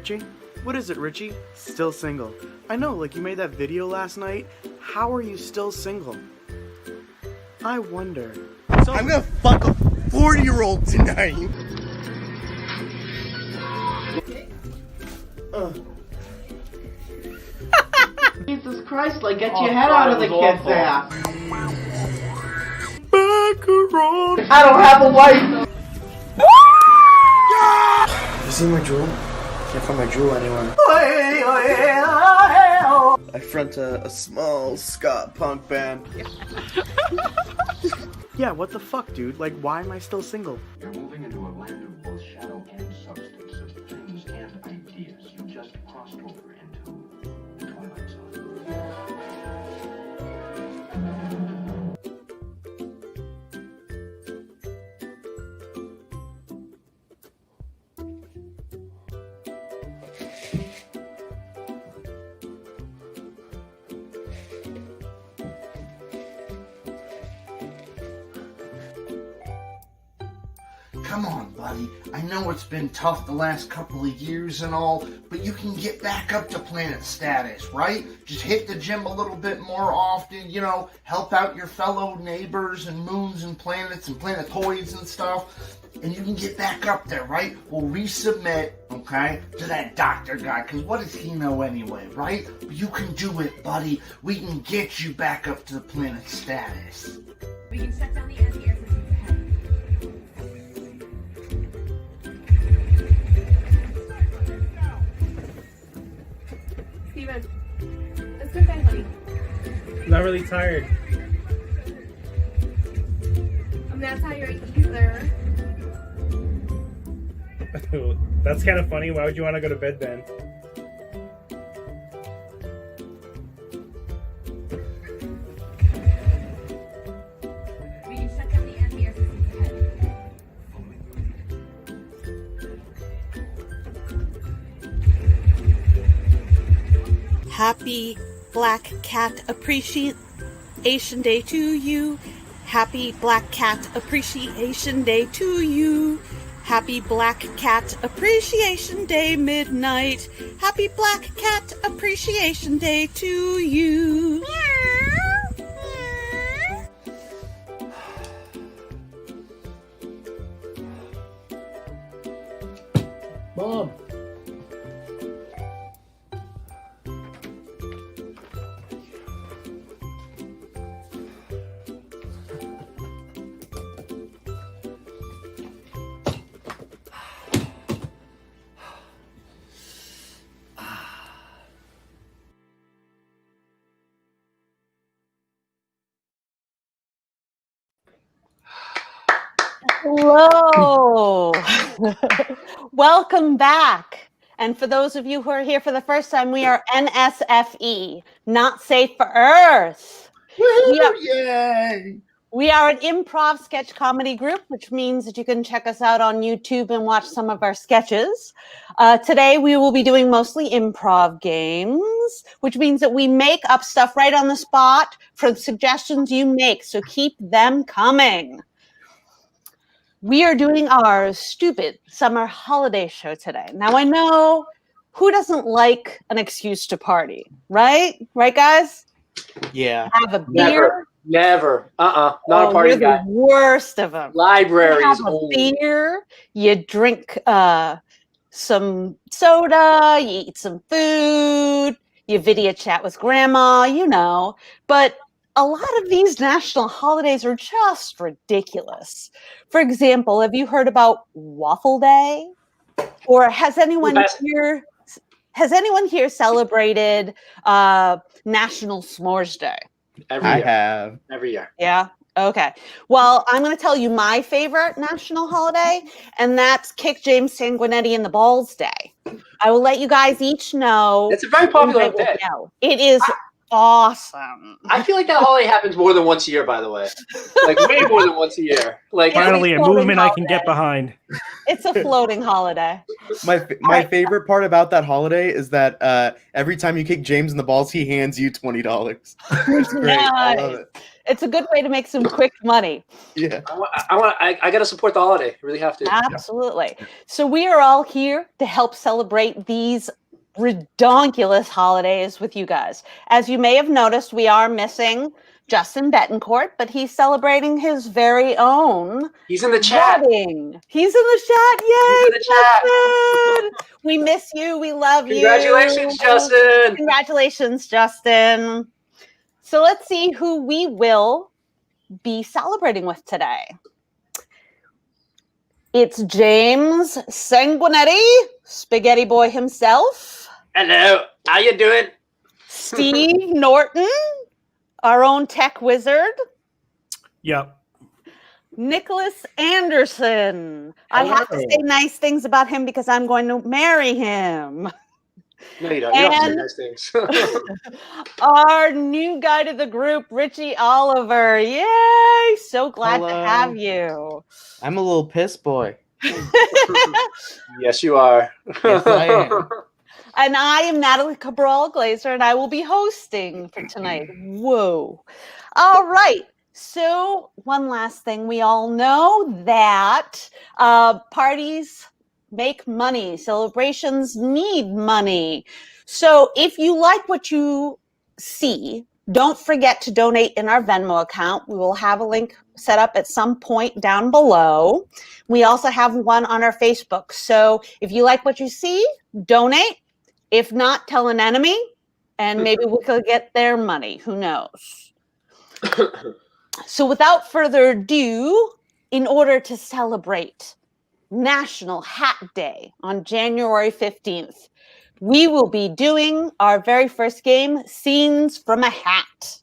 Richie? What is it, Richie? Still single. I know, like you made that video last night. How are you still single? I wonder. So I'm gonna fuck a 40-year-old tonight. Jesus Christ, like get your head out of the kid's ass. macaron. I don't have a wife. You see my jewel? Can't find my jewel anywhere. I front a small ska punk band. Yeah, what the fuck, dude? Like, why am I still single? You're moving into a land of both shadow and substance, of things and ideas. You just crossed over into the Twilight Zone. Come on, buddy. I know it's been tough the last couple of years and all, but you can get back up to planet status, right? Just hit the gym a little bit more often, help out your fellow neighbors and moons and planets and planetoids and stuff, and you can get back up there, right? We'll resubmit, okay, to that doctor guy, because what does he know anyway, right? You can do it, buddy. We can get you back up to the planet status. We can shut down the anti-air systems ahead. Steven, let's go bed, honey. Not really tired. I'm not tired either. That's kind of funny. Why would you want to go to bed then? We can shut down the anti-air systems ahead. Happy Black Cat Appreciation Day to you. Happy Black Cat Appreciation Day to you. Happy Black Cat Appreciation Day midnight. Happy Black Cat Appreciation Day to you. Mom. Hello. Welcome back. And for those of you who are here for the first time, we are NSFE, Not Safe for Earth. Yay! We are an improv sketch comedy group, which means that you can check us out on YouTube and watch some of our sketches. Today, we will be doing mostly improv games, which means that we make up stuff right on the spot from suggestions you make. So keep them coming. We are doing our stupid summer holiday show today. Now, I know who doesn't like an excuse to party, right? Right, guys? Yeah. Have a beer. Never. Not a party you're guy. The worst of them. Libraries. You have a beer, you drink some soda, you eat some food, you video chat with grandma, But a lot of these national holidays are just ridiculous. For example, have you heard about Waffle Day? Or has anyone here celebrated National S'mores Day? Every year. have. Every year. Yeah. Okay. Well, I'm going to tell you my favorite national holiday, and that's Kick James Sanguinetti in the Balls Day. I will let you guys each know. It's a very popular day. It is awesome. I feel like that holiday happens more than once a year, by the way. Like, way more than once a year. Like, Finally, a floating movement I can holiday. get behind. It's a floating holiday. My favorite part about that holiday is that every time you kick James in the balls, he hands you $20. It's great. I love it. It's a good way to make some quick money. Yeah. I got to support the holiday. I really have to. Absolutely. So we are all here to help celebrate these redonkulous holidays with you guys. As you may have noticed, we are missing Justin Betancourt, but he's celebrating his very own He's in the chat. wedding. He's in the chat. Yay, He's in the chat. Justin! We miss you. We love you. Congratulations, Justin. Congratulations, Justin. So let's see who we will be celebrating with today. It's James Sanguinetti, Spaghetti Boy himself. Hello. How you doing? Steve Norton, our own tech wizard. Yep. Nicholas Anderson. I have to say nice things about him because I'm going to marry him. No, you don't. You don't have to say nice things. Our new guy to the group, Richie Oliver. Yay! So glad to have you. I'm a little piss boy. Yes, you are. Yes, I am. And I am Natalie Cabral Glazer, and I will be hosting for tonight. Whoa. All right. So one last thing. We all know that parties make money. Celebrations need money. So if you like what you see, don't forget to donate in our Venmo account. We will have a link set up at some point down below. We also have one on our Facebook. So if you like what you see, donate. If not, tell an enemy, and maybe we could get their money. Who knows? So without further ado, in order to celebrate National Hat Day on January 15th, we will be doing our very first game, Scenes from a Hat.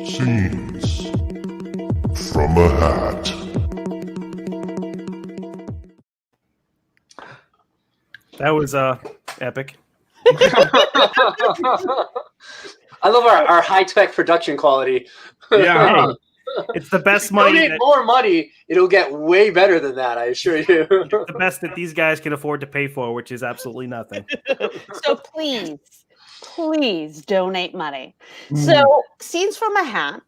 Scenes from a Hat. That was epic. I love our high-tech production quality. Yeah. It's the best money. Donate more money, it'll get way better than that, I assure you. The best that these guys can afford to pay for, which is absolutely nothing. So please donate money. So Scenes from a Hat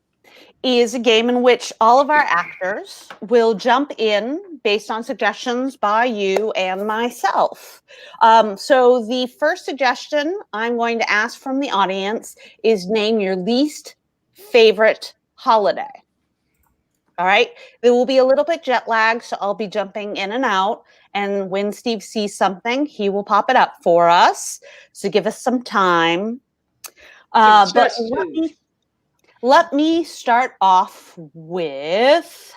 is a game in which all of our actors will jump in based on suggestions by you and myself. So the first suggestion I'm going to ask from the audience is name your least favorite holiday. All right. There will be a little bit jet lag, so I'll be jumping in and out. And when Steve sees something, he will pop it up for us. So give us some time. But let me start off with,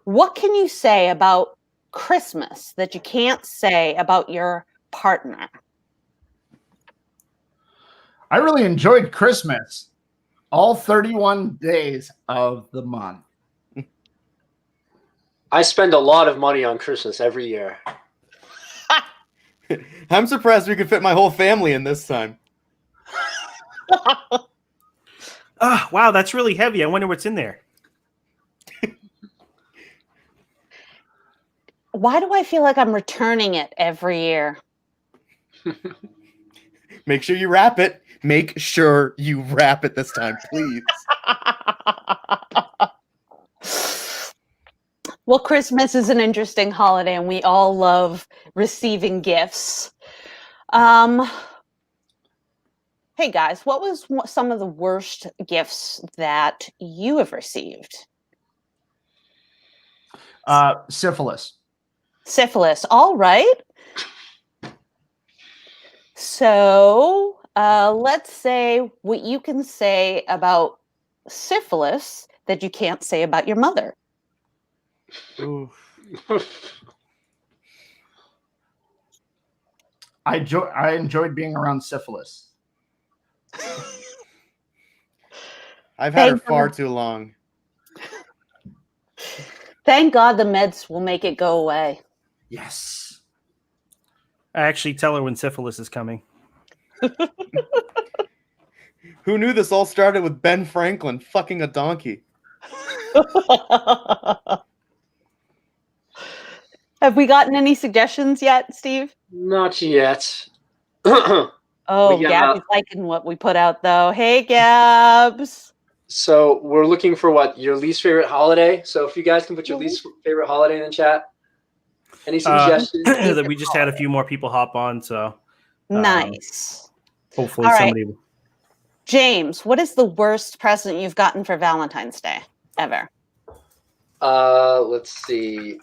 what can you say about Christmas that you can't say about your partner? I really enjoyed Christmas. All 31 days of the month. I spend a lot of money on Christmas every year. I'm surprised we could fit my whole family in this time. Wow, that's really heavy. I wonder what's in there. Why do I feel like I'm returning it every year? Make sure you wrap it. Make sure you wrap it this time, please. Well, Christmas is an interesting holiday, and we all love receiving gifts. Hey, guys, what was some of the worst gifts that you have received? Syphilis. Syphilis. All right. So let's say what you can say about syphilis that you can't say about your mother. Ooh. I enjoyed being around syphilis. I've had her far too long. Thank God the meds will make it go away. Yes. I actually tell her when syphilis is coming. Who knew this all started with Ben Franklin fucking a donkey? Have we gotten any suggestions yet, Steve? Not yet. Oh, We got- Gabby's liking what we put out, though. Hey, Gabs. So we're looking for what your least favorite holiday. So if you guys can put your least favorite holiday in the chat. Any suggestions? That we just had a few more people hop on, so Nice. hopefully All right. somebody. James, what is the worst present you've gotten for Valentine's Day ever? Let's see.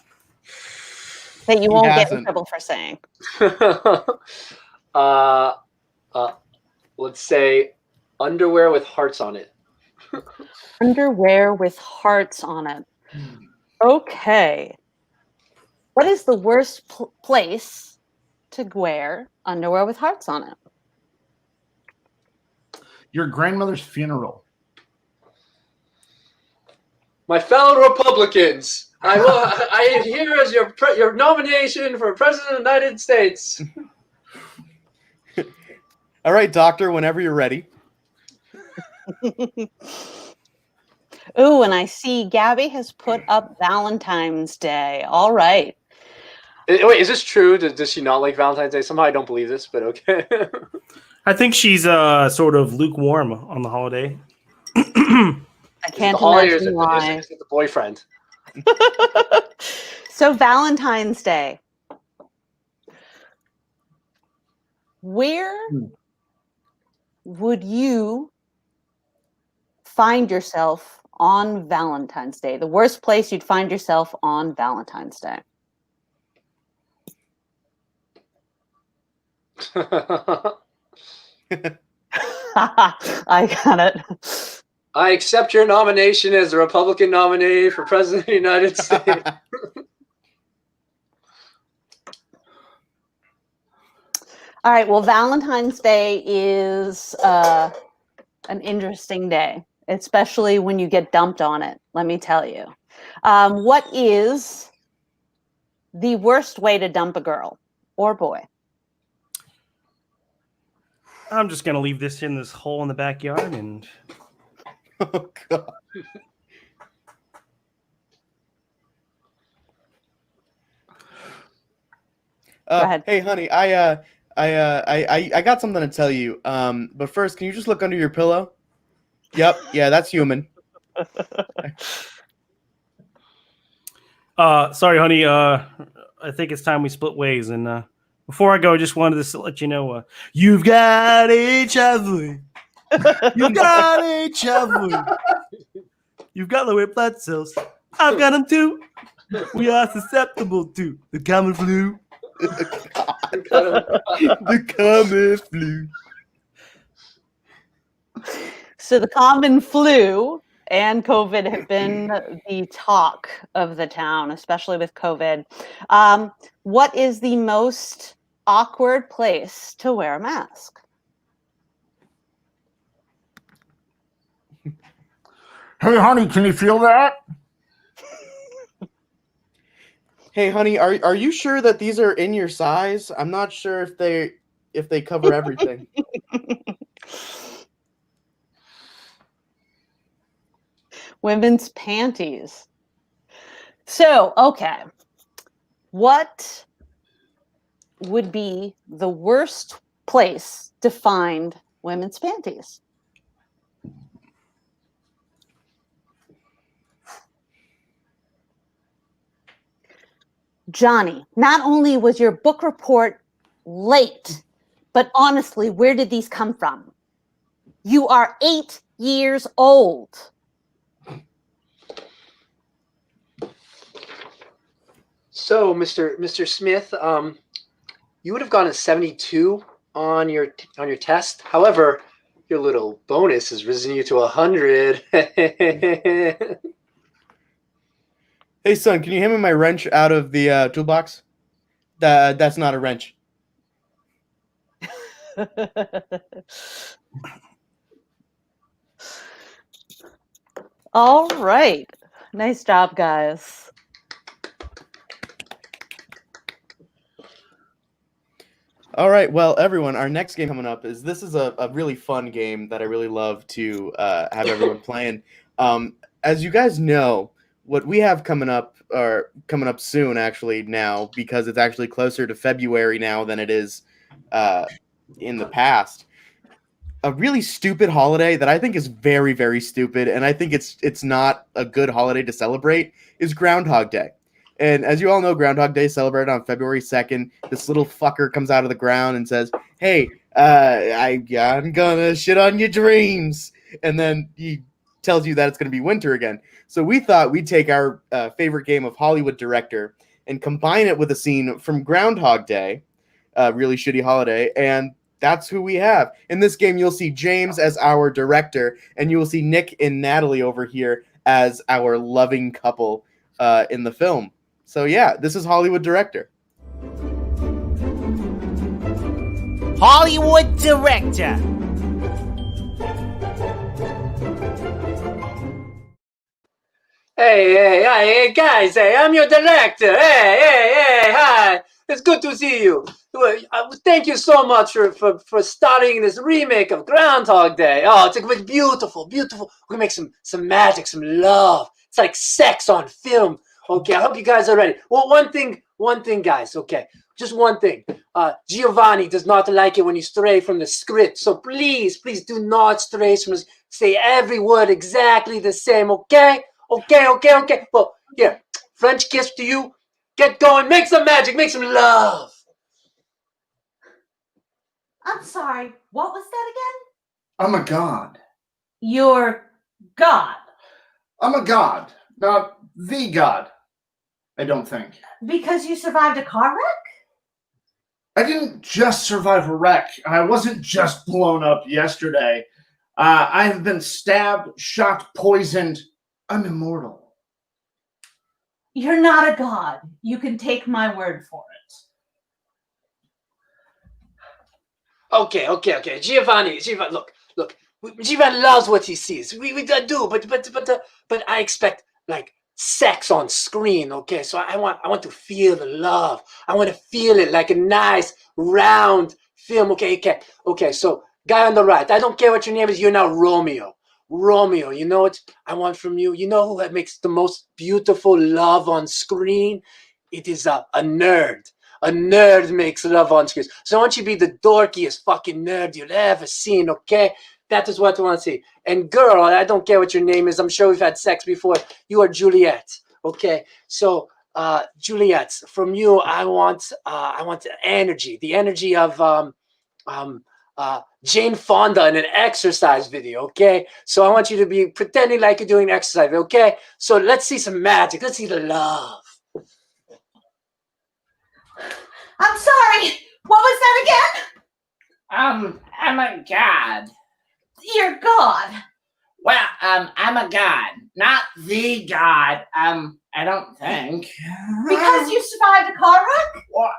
That you won't get in hasn't. trouble for saying. Let's say underwear with hearts on it. Underwear with hearts on it. Okay. What is the worst place to wear underwear with hearts on it? Your grandmother's funeral. My fellow Republicans, I am here as your nomination for President of the United States. All right, doctor, whenever you're ready. Ooh, and I see Gabby has put up Valentine's Day. All right. Wait, is this true? Does she not like Valentine's Day? Somehow I don't believe this, but okay. I think she's sort of lukewarm on the holiday. I can't imagine why. Is it the boyfriend? So Valentine's Day. Where would you find yourself on Valentine's Day? The worst place you'd find yourself on Valentine's Day. I got it. I accept your nomination as the Republican nominee for President of the United States. All right. Well, Valentine's Day is an interesting day, especially when you get dumped on it. Let me tell you. What is the worst way to dump a girl or boy? I'm just gonna leave this in this hole in the backyard and. Oh God. Go ahead. Hey, honey, I got something to tell you. But first, can you just look under your pillow? Yep, yeah, that's human. Sorry, honey. I think it's time we split ways. And before I go, I just wanted to let you know, you've got HIV. You've got HIV. You've got the red blood cells. I've got them too. We are susceptible to the common flu. The common flu. So the common flu and COVID have been the talk of the town, especially with COVID. What is the most awkward place to wear a mask? Hey, honey, can you feel that? Hey, honey, are you sure that these are in your size? I'm not sure if they cover everything. Women's panties. So, okay. What would be the worst place to find women's panties? Johnny, not only was your book report late, but honestly, where did these come from? You are 8 years old. So, Mr. Smith, you would have gotten a 72 on your test. However, your little bonus has risen you to 100. Hey, son, can you hand me my wrench out of the toolbox? That's not a wrench. All right. Nice job, guys. All right, well, everyone, our next game coming up is a really fun game that I really love to have everyone playing. As you guys know, what we have coming up, or coming up soon, actually now, because it's actually closer to February now than it is in the past. A really stupid holiday that I think is very, very stupid, and I think it's not a good holiday to celebrate, is Groundhog Day. And as you all know, Groundhog Day is celebrated on February 2nd. This little fucker comes out of the ground and says, "Hey, I'm gonna shit on your dreams," and then he tells you that it's gonna be winter again. So we thought we'd take our favorite game of Hollywood Director and combine it with a scene from Groundhog Day, a really shitty holiday, and that's who we have. In this game, you'll see James as our director, and you will see Nick and Natalie over here as our loving couple in the film. So yeah, this is Hollywood Director. Hollywood Director. Hey, guys, hey, I'm your director. Hey, hi. It's good to see you. Thank you so much for starting this remake of Groundhog Day. Oh, it's like beautiful. We're gonna make some magic, some love. It's like sex on film. Okay, I hope you guys are ready. Well, one thing, guys, okay. Just one thing. Giovanni does not like it when you stray from the script. So please do not stray from this. Say every word exactly the same, okay? Okay. Well, here, French kiss to you. Get going. Make some magic. Make some love. I'm sorry, what was that again? I'm a god. You're God. I'm a god, not the god. I don't think. Because you survived a car wreck? I didn't just survive a wreck. I wasn't just blown up yesterday. I have been stabbed, shot, poisoned. I'm immortal. You're not a god. You can take my word for it. Okay. Giovanni, look. Giovanni loves what he sees. We do, but I expect like sex on screen. Okay, so I want to feel the love. I want to feel it like a nice round film. Okay. So guy on the right, I don't care what your name is. You're now Romeo. Romeo, you know what I want from you? You know who makes the most beautiful love on screen? It is a nerd. A nerd makes love on screen. So I want you to be the dorkiest fucking nerd you've ever seen, okay? That is what I want to see. And girl, I don't care what your name is. I'm sure we've had sex before. You are Juliet, okay? So Juliet, from you, I want energy. The energy of Jane Fonda in an exercise video, okay? So I want you to be pretending like you're doing exercise, okay? So let's see some magic. Let's see the love. I'm sorry, what was that again? I'm a god. You're God. Well, I'm a god, not the god. I don't think. Because you survived a car wreck? Well,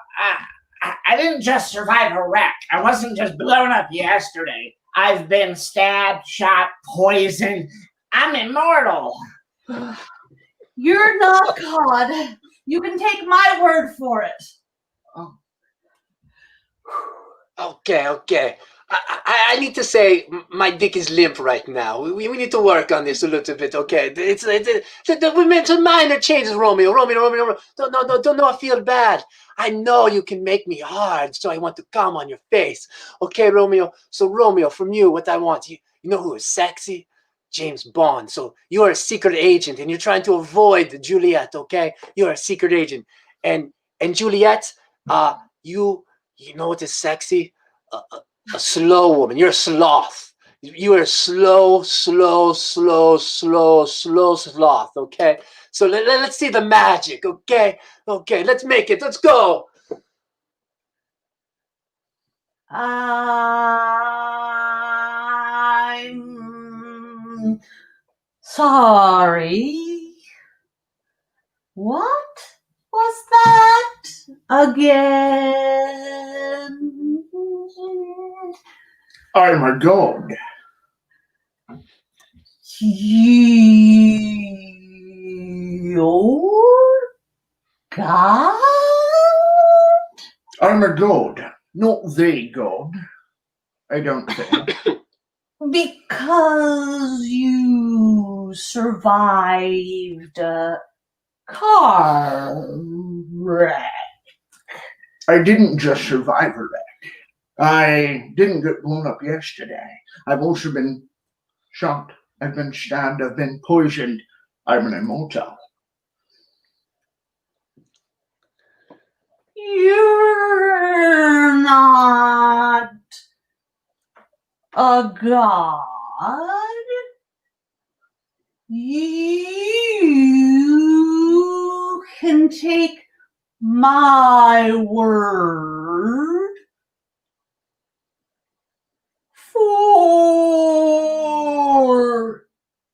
I didn't just survive a wreck. I wasn't just blown up yesterday. I've been stabbed, shot, poisoned. I'm immortal. You're not God. You can take my word for it. Okay. I need to say my dick is limp right now. We need to work on this a little bit, okay? We made some minor changes, Romeo. Don't know I feel bad. I know you can make me hard, so I want to come on your face. Okay, Romeo? So, Romeo, from you, what I want, you know who is sexy? James Bond. So you are a secret agent, and you're trying to avoid Juliet, okay? You're a secret agent. And Juliet, you know what is sexy? A slow woman. You're a sloth. You are a slow sloth, okay? So let's see the magic, okay? Okay, let's make it. Let's go. I'm sorry. What was that again? I'm a god. You're God? I'm a god. Not the god. I don't think. Because you survived a car wreck. I didn't just survive a wreck. I didn't get blown up yesterday. I've also been shot. I've been stabbed. I've been poisoned. I'm an immortal. You're not a god. You can take my word for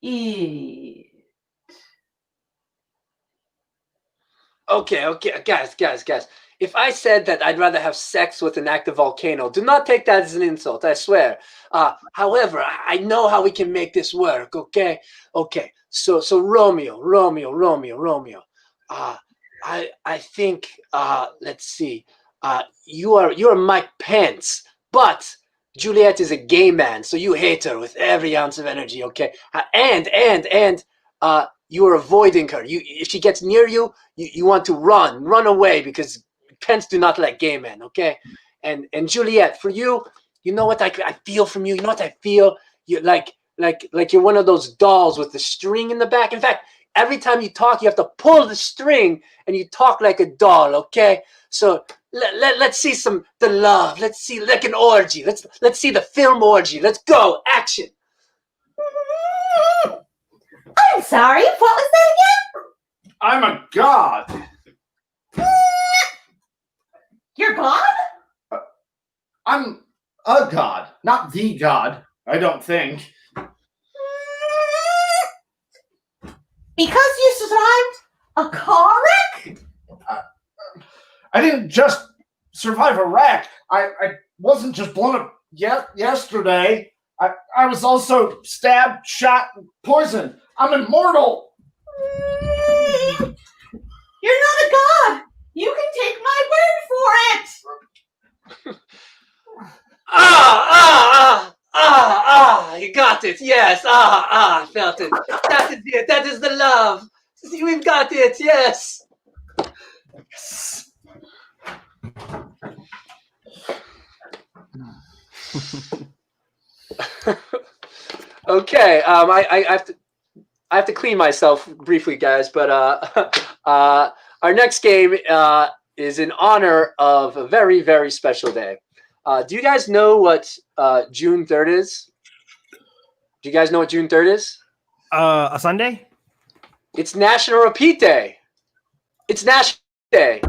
it. Okay, guys. If I said that I'd rather have sex with an active volcano, do not take that as an insult, I swear. However, I know how we can make this work, okay? Okay, so Romeo. I think, let's see. You're Mike Pence, but Juliet is a gay man, so you hate her with every ounce of energy, okay? And you are avoiding her. If she gets near you, you want to run away because Pence do not like gay men, okay? And Juliet, for you, you know what I feel from you. You know what I feel? You're like you're one of those dolls with the string in the back. In fact, every time you talk, you have to pull the string and you talk like a doll, okay? So let's see the love. Let's see like an orgy. Let's see the film orgy. Let's go. Action. I'm sorry, what was that again? I'm a god. You're God? I'm a god, not the god. I don't think. Because you survived a car wreck? I didn't just survive a wreck. I wasn't just blown up yesterday. I was also stabbed, shot, and poisoned. I'm immortal. You're not a god. You can take my word for it. You got it. Yes. I felt it. That is it. That is the love. See, we've got it. Yes. Okay. I have to clean myself briefly, guys. But our next game is in honor of a very, very special day. Do you guys know what June 3rd is? Do you guys know what June 3rd is? A Sunday? It's National Repeat Day. It's National Day.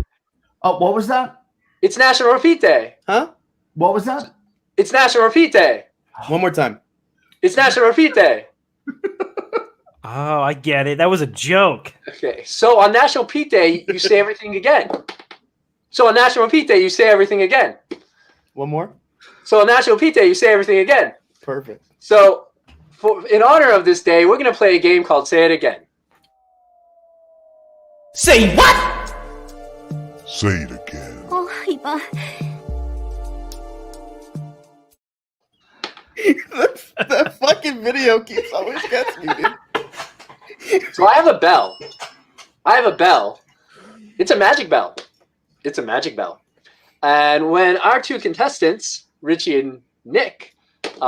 Oh, what was that? It's National Repeat Day. Huh? What was that? It's National Repeat Day. One more time. It's National Repeat Day. Oh, I get it. That was a joke. Okay, so on National Repeat Day, you say everything again. So on National Repeat Day, you say everything again. One more. So on National Repeat Day, you say everything again. Perfect. So in honor of this day, we're going to play a game called Say It Again. Say what? Say it again. Oh, iba. That fucking video keeps always gets me, dude. So I have a bell. It's a magic bell. And when our two contestants, Richie and Nick, Nick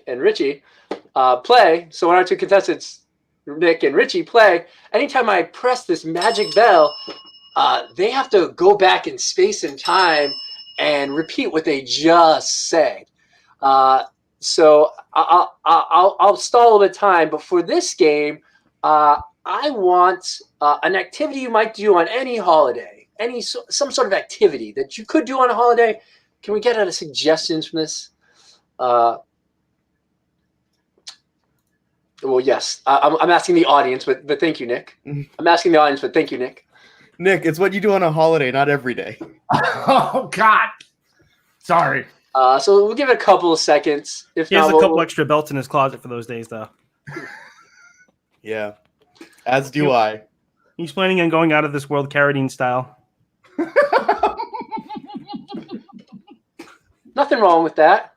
and Richie, play. So when our two contestants, Nick and Richie, play, anytime I press this magic bell, they have to go back in space and time and repeat what they just said. So I'll stall a little bit of time, but for this game, I want an activity you might do on any holiday, some sort of activity that you could do on a holiday. Can we get any suggestions from this? Well, yes. I'm asking the audience, but thank you, Nick. I'm asking the audience, but thank you, Nick. Nick, it's what you do on a holiday, not every day. Oh, God. Sorry. So we'll give it a couple of seconds. If He has not, a couple extra belts in his closet for those days, though. Yeah. As do I. He's planning on going out of this world Carradine style. Nothing wrong with that.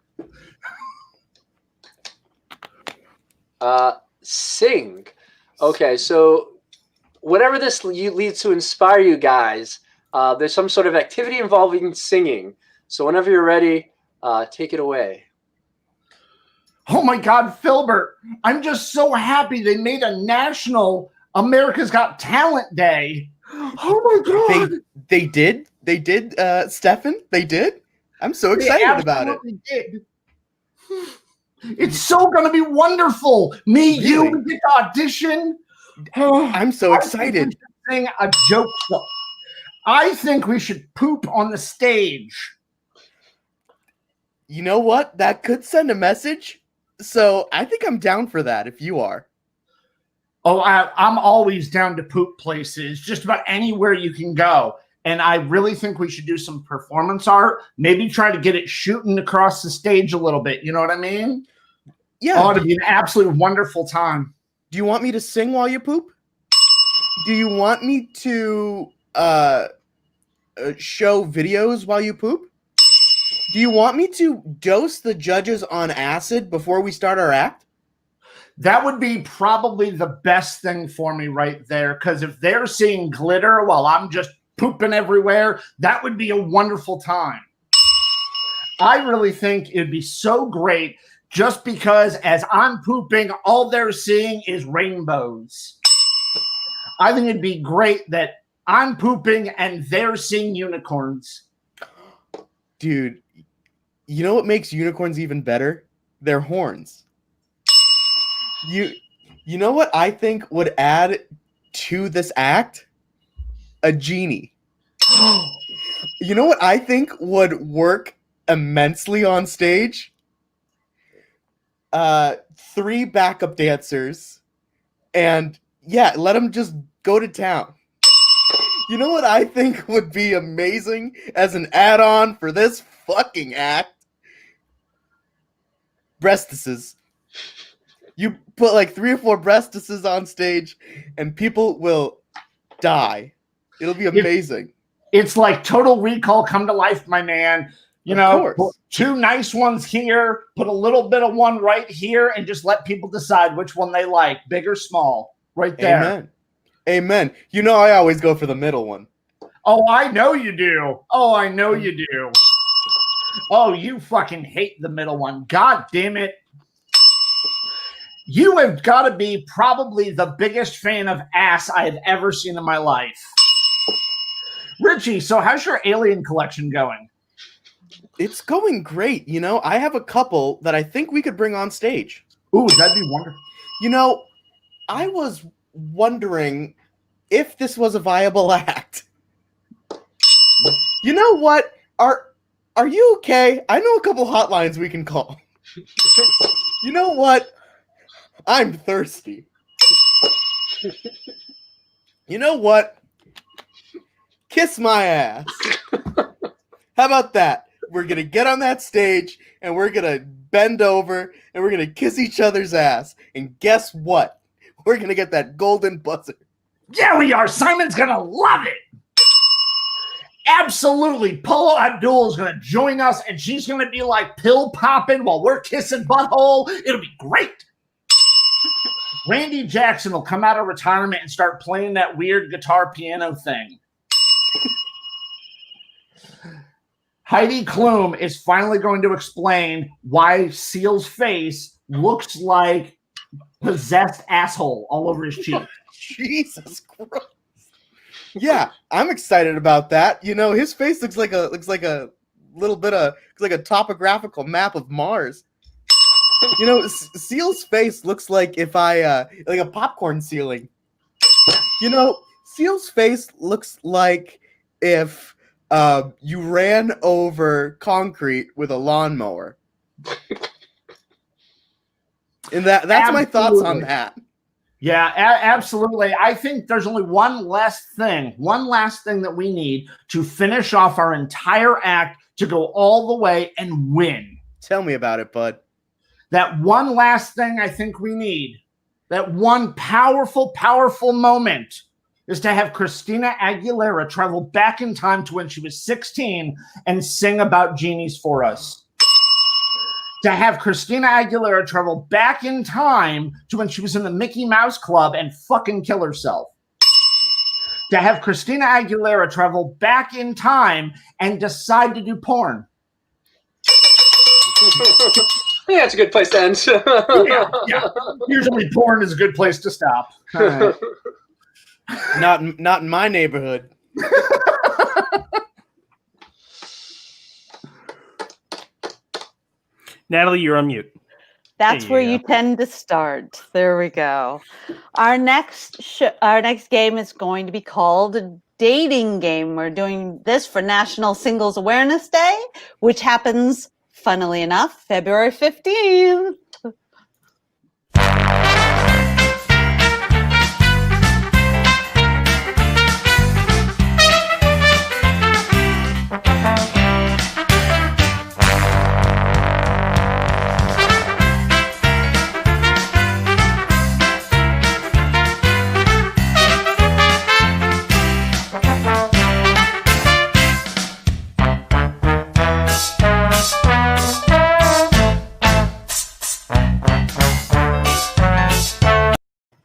Sing. Okay, so whatever this leads to inspire you guys, there's some sort of activity involving singing. So whenever you're ready, take it away. Oh my God, Filbert! I'm just so happy they made a national America's Got Talent Day. Oh my God! They did, Stefan. They did. I'm so excited about it. Did. It's so gonna be wonderful. Me, Really? you, we get to audition. I'm so excited. I think we should sing a joke show. I think we should poop on the stage. You know what? That could send a message. So I think I'm down for that if you are. Oh, I'm always down to poop places, just about anywhere you can go. And I really think we should do some performance art. Maybe try to get it shooting across the stage a little bit. You know what I mean? Yeah. Oh, it'd be an absolutely wonderful time. Do you want me to sing while you poop? Do you want me to show videos while you poop? Do you want me to dose the judges on acid before we start our act? That would be probably the best thing for me right there. Because if they're seeing glitter while I'm just pooping everywhere, that would be a wonderful time. I really think it'd be so great just because as I'm pooping, all they're seeing is rainbows. I think it'd be great that I'm pooping and they're seeing unicorns. Dude, you know what makes unicorns even better? Their horns. You know what I think would add to this act? A genie. You know what I think would work immensely on stage? 3 backup dancers, and yeah, let them just go to town. You know what I think would be amazing as an add-on for this fucking act? Breastises. You put like 3 or 4 breastises on stage, and people will die. It'll be amazing. It's like Total Recall come to life, my man. You know, put 2 nice ones here, put a little bit of one right here, and just let people decide which one they like, big or small, right there. Amen. Amen. You know I always go for the middle one. Oh, I know you do. Oh, I know you do. Oh, you fucking hate the middle one. God damn it. You have got to be probably the biggest fan of ass I have ever seen in my life. Richie, so how's your alien collection going? It's going great. You know, I have a couple that I think we could bring on stage. Ooh, that'd be wonderful. You know, I was wondering if this was a viable act. You know what? Are you okay? I know a couple hotlines we can call. You know what? I'm thirsty. You know what? Kiss my ass. How about that? We're going to get on that stage and we're going to bend over and we're going to kiss each other's ass. And guess what? We're going to get that golden buzzer. Yeah, we are. Simon's going to love it. Absolutely. Paula Abdul is going to join us and she's going to be like pill popping while we're kissing butthole. It'll be great. Randy Jackson will come out of retirement and start playing that weird guitar piano thing. Heidi Klum is finally going to explain why Seal's face looks like possessed asshole all over his cheek. Jesus Christ. Yeah, I'm excited about that. You know, his face looks like a little bit of like a topographical map of Mars. You know, Seal's face looks like if I like a popcorn ceiling. You know, Seal's face looks like if you ran over concrete with a lawnmower. And that's Absolutely. my thoughts on that. Yeah, absolutely. I think there's only one last thing that we need to finish off our entire act to go all the way and win. Tell me about it, bud. That one last thing I think we need, that one powerful, powerful moment is to have Christina Aguilera travel back in time to when she was 16 and sing about genies for us. To have Christina Aguilera travel back in time to when she was in the Mickey Mouse Club and fucking kill herself. To have Christina Aguilera travel back in time and decide to do porn. Yeah, it's a good place to end. Yeah. Usually porn is a good place to stop. All right. Not in my neighborhood. Natalie, you're on mute. That's where you tend to start. There we go. Our next game is going to be called a dating game. We're doing this for National Singles Awareness Day, which happens, funnily enough, February 15th.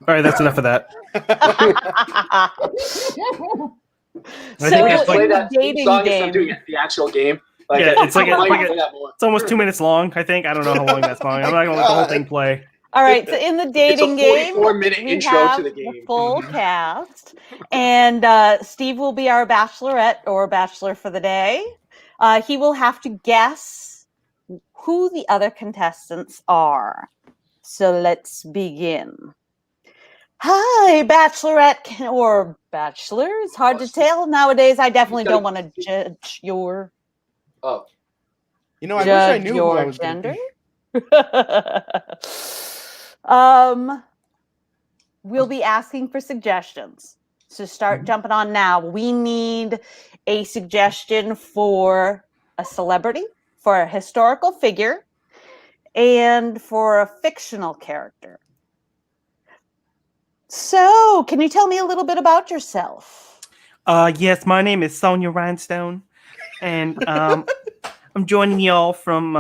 All right, that's enough of that. So that's play in the that theme dating song instead of doing game, the actual game. Like, Yeah, it's like it's almost 2 minutes long. I think I don't know how long that's long. I'm not gonna let the whole thing play. all right, so in the dating game, 44-minute we intro have to the the game. full cast, and Steve will be our bachelorette or bachelor for the day. He will have to guess who the other contestants are. So let's begin. Hi, bachelorette or bachelor. It's hard to tell nowadays. I definitely don't want to judge your Oh, You know, I wish I judge knew who I your was gonna gender. be. We'll be asking for suggestions. So start jumping on now. We need a suggestion for a celebrity, for a historical figure, and for a fictional character. So, can you tell me a little bit about yourself? Yes, my name is Sonia Rhinestone, and I'm joining y'all from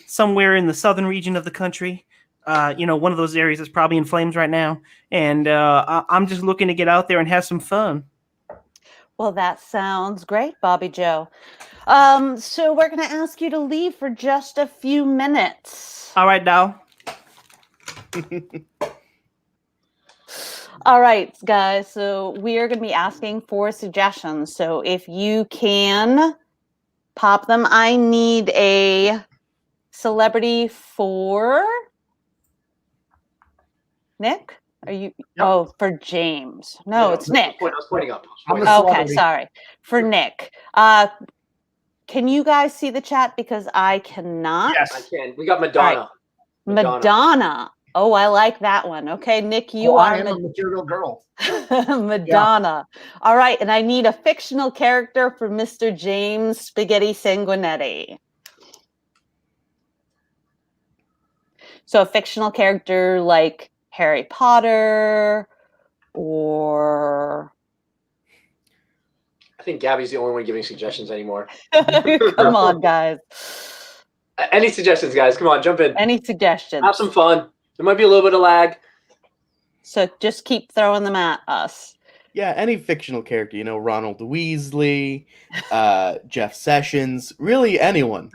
somewhere in the southern region of the country. One of those areas that's probably in flames right now. And I'm just looking to get out there and have some fun. Well, that sounds great, Bobby Joe. So we're going to ask you to leave for just a few minutes. All right, now. All right, guys. So we are going to be asking for suggestions. So if you can pop them, I need a celebrity for Nick. Are you? Yep. Oh, for James. No, it's Nick. I was pointing up. Okay, sorry. For Nick. Can you guys see the chat? Because I cannot. Yes. I can. We got Madonna. Right. Madonna. Oh, I like that one. Okay, Nick, you are I am a material girl. Madonna. Yeah. All right, and I need a fictional character for Mr. James Spaghetti Sanguinetti. So a fictional character like Harry Potter or... I think Gabby's the only one giving suggestions anymore. Come on, guys. Any suggestions, guys? Come on, jump in. Any suggestions? Have some fun. There might be a little bit of lag. So just keep throwing them at us. Yeah, any fictional character, Ronald Weasley, Jeff Sessions, really anyone,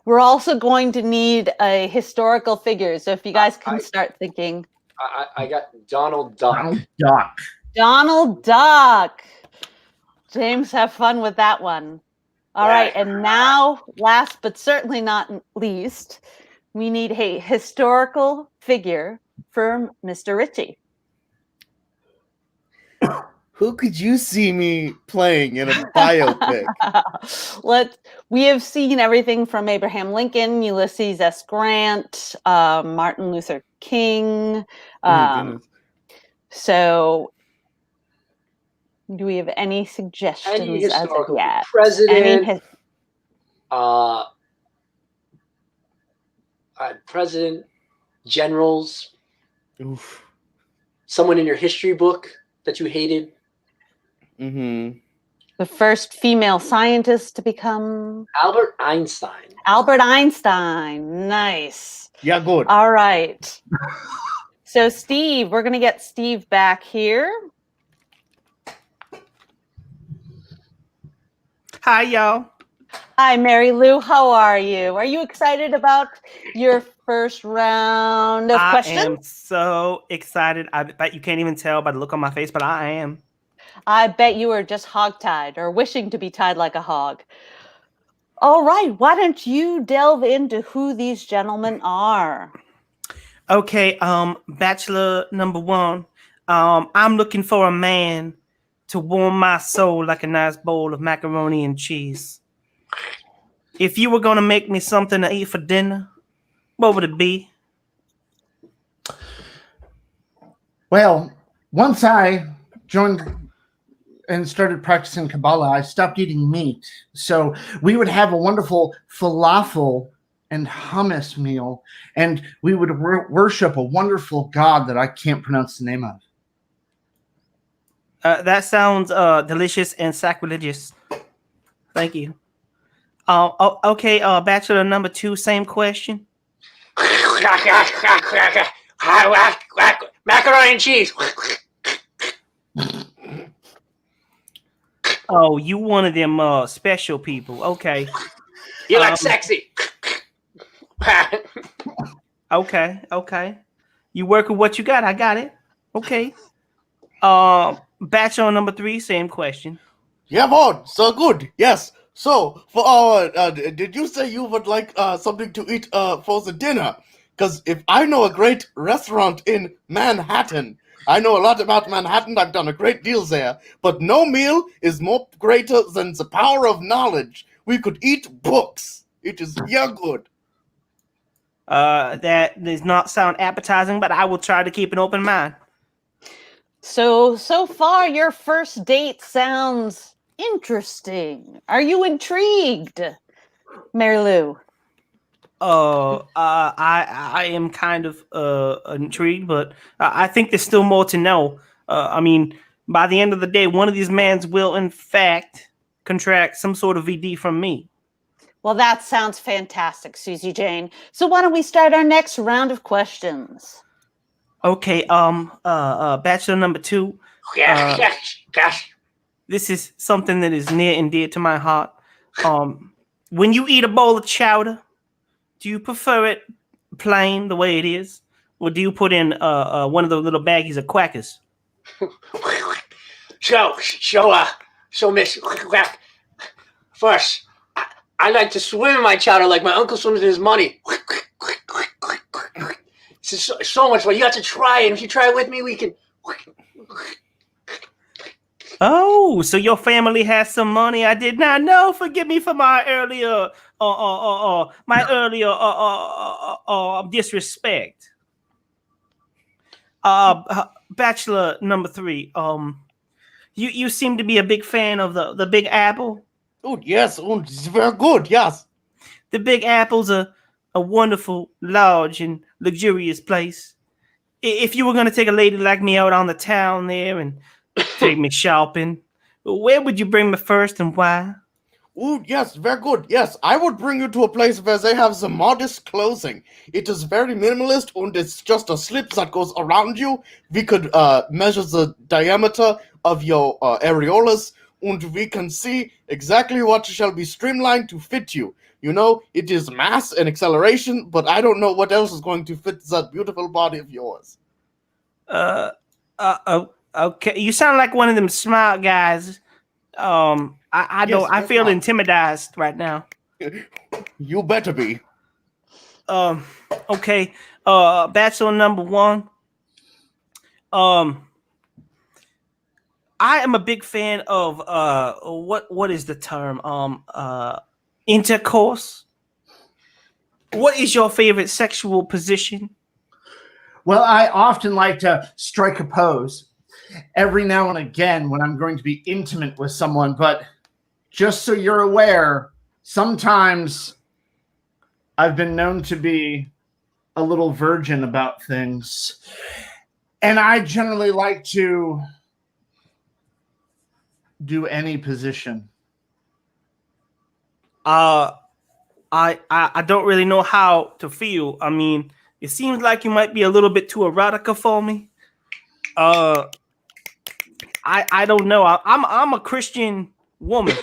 We're also going to need a historical figure. So if you guys can start thinking. I got Donald Duck. Donald Duck. James, have fun with that one. All right. And now, last but certainly not least, we need a historical figure for Mr. Ritchie. Who could you see me playing in a biopic? We have seen everything from Abraham Lincoln, Ulysses S. Grant, Martin Luther King. So, do we have any suggestions Any as of yet? President. President, generals. Oof. Someone in your history book that you hated. Mm-hmm. The first female scientist to become Albert Einstein. Albert Einstein. Nice. Yeah, good. All right. So, Steve, we're going to get Steve back here. Hi, y'all. Hi, Mary Lou. How are you? Are you excited about your first round of questions? I am so excited. I bet you can't even tell by the look on my face, but I am. I bet you are just hog-tied or wishing to be tied like a hog. All right. Why don't you delve into who these gentlemen are? Okay, bachelor number 1. I'm looking for a man to warm my soul like a nice bowl of macaroni and cheese. If you were gonna make me something to eat for dinner, what would it be? Well, once I joined and started practicing Kabbalah, I stopped eating meat. So we would have a wonderful falafel and hummus meal, and we would worship a wonderful God that I can't pronounce the name of. That sounds delicious and sacrilegious. Thank you. Okay, bachelor number 2, same question. Macaroni and cheese. Oh, you one of them special people. Okay. You like sexy. Okay. You work with what you got. I got it. Okay. Bachelor number 3, same question. Yeah, Vaughn, so good. Yes. So, for our, did you say you would like something to eat for the dinner? Because if I know a great restaurant in Manhattan, I know a lot about Manhattan. I've done a great deal there. But no meal is more greater than the power of knowledge. We could eat books. It is good. That does not sound appetizing, but I will try to keep an open mind. So far, your first date sounds interesting. Are you intrigued, Mary Lou? I am kind of intrigued, but I think there's still more to know. I mean, by the end of the day, one of these mans will, in fact, contract some sort of VD from me. Well, that sounds fantastic, Susie Jane. So why don't we start our next round of questions? Okay, bachelor number 2. This is something that is near and dear to my heart. When you eat a bowl of chowder, do you prefer it plain the way it is, or do you put in one of the little baggies of quackers? So, Miss. First, I like to swim in my chowder like my uncle swims in his money. It's so much fun. You have to try it. If you try it with me, we can. Oh, so your family has some money I did not know. Forgive me for my earlier disrespect. Bachelor number 3. You seem to be a big fan of the Big Apple. Oh yes, it's very good. Yes. The Big Apple's a wonderful, large, and luxurious place. If you were going to take a lady like me out on the town there and take me shopping, where would you bring me first and why? Oh, yes, very good. Yes, I would bring you to a place where they have some modest clothing. It is very minimalist, and it's just a slip that goes around you. We could measure the diameter of your areolas, and we can see exactly what shall be streamlined to fit you. You know, it is mass and acceleration, but I don't know what else is going to fit that beautiful body of yours. Okay. You sound like one of them smart guys. I Yes, I feel intimidated right now. You better be. Okay. Bachelor number 1. I am a big fan of what is the term? Intercourse. What is your favorite sexual position? Well, I often like to strike a pose every now and again when I'm going to be intimate with someone, but just so you're aware, sometimes I've been known to be a little virgin about things. And I generally like to do any position. I don't really know how to feel. I mean, it seems like you might be a little bit too erotica for me. I don't know. I'm a Christian woman,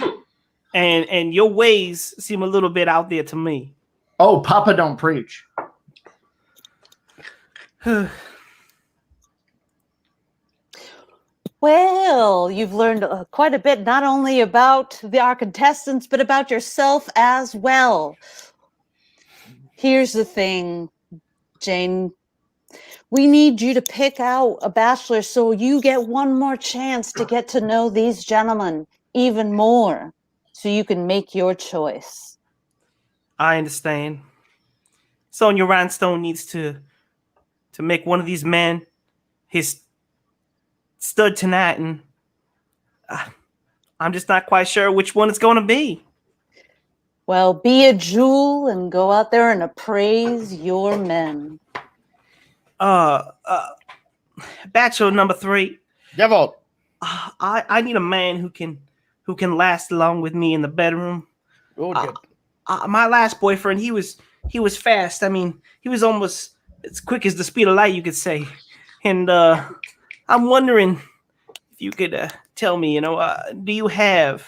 and your ways seem a little bit out there to me. Oh, Papa don't preach. Well, you've learned quite a bit, not only about our contestants, but about yourself as well. Here's the thing, Jane. We need you to pick out a bachelor so you get one more chance to get to know these gentlemen even more, so you can make your choice. I understand. Sonia Rhinestone needs to make one of these men his stud tonight, and I'm just not quite sure which one it's going to be. Well, be a jewel and go out there and appraise your men. Bachelor number 3. Devil. I need a man who can last along with me in the bedroom. My last boyfriend, he was fast. I mean, he was almost as quick as the speed of light, you could say. And I'm wondering if you could tell me, do you have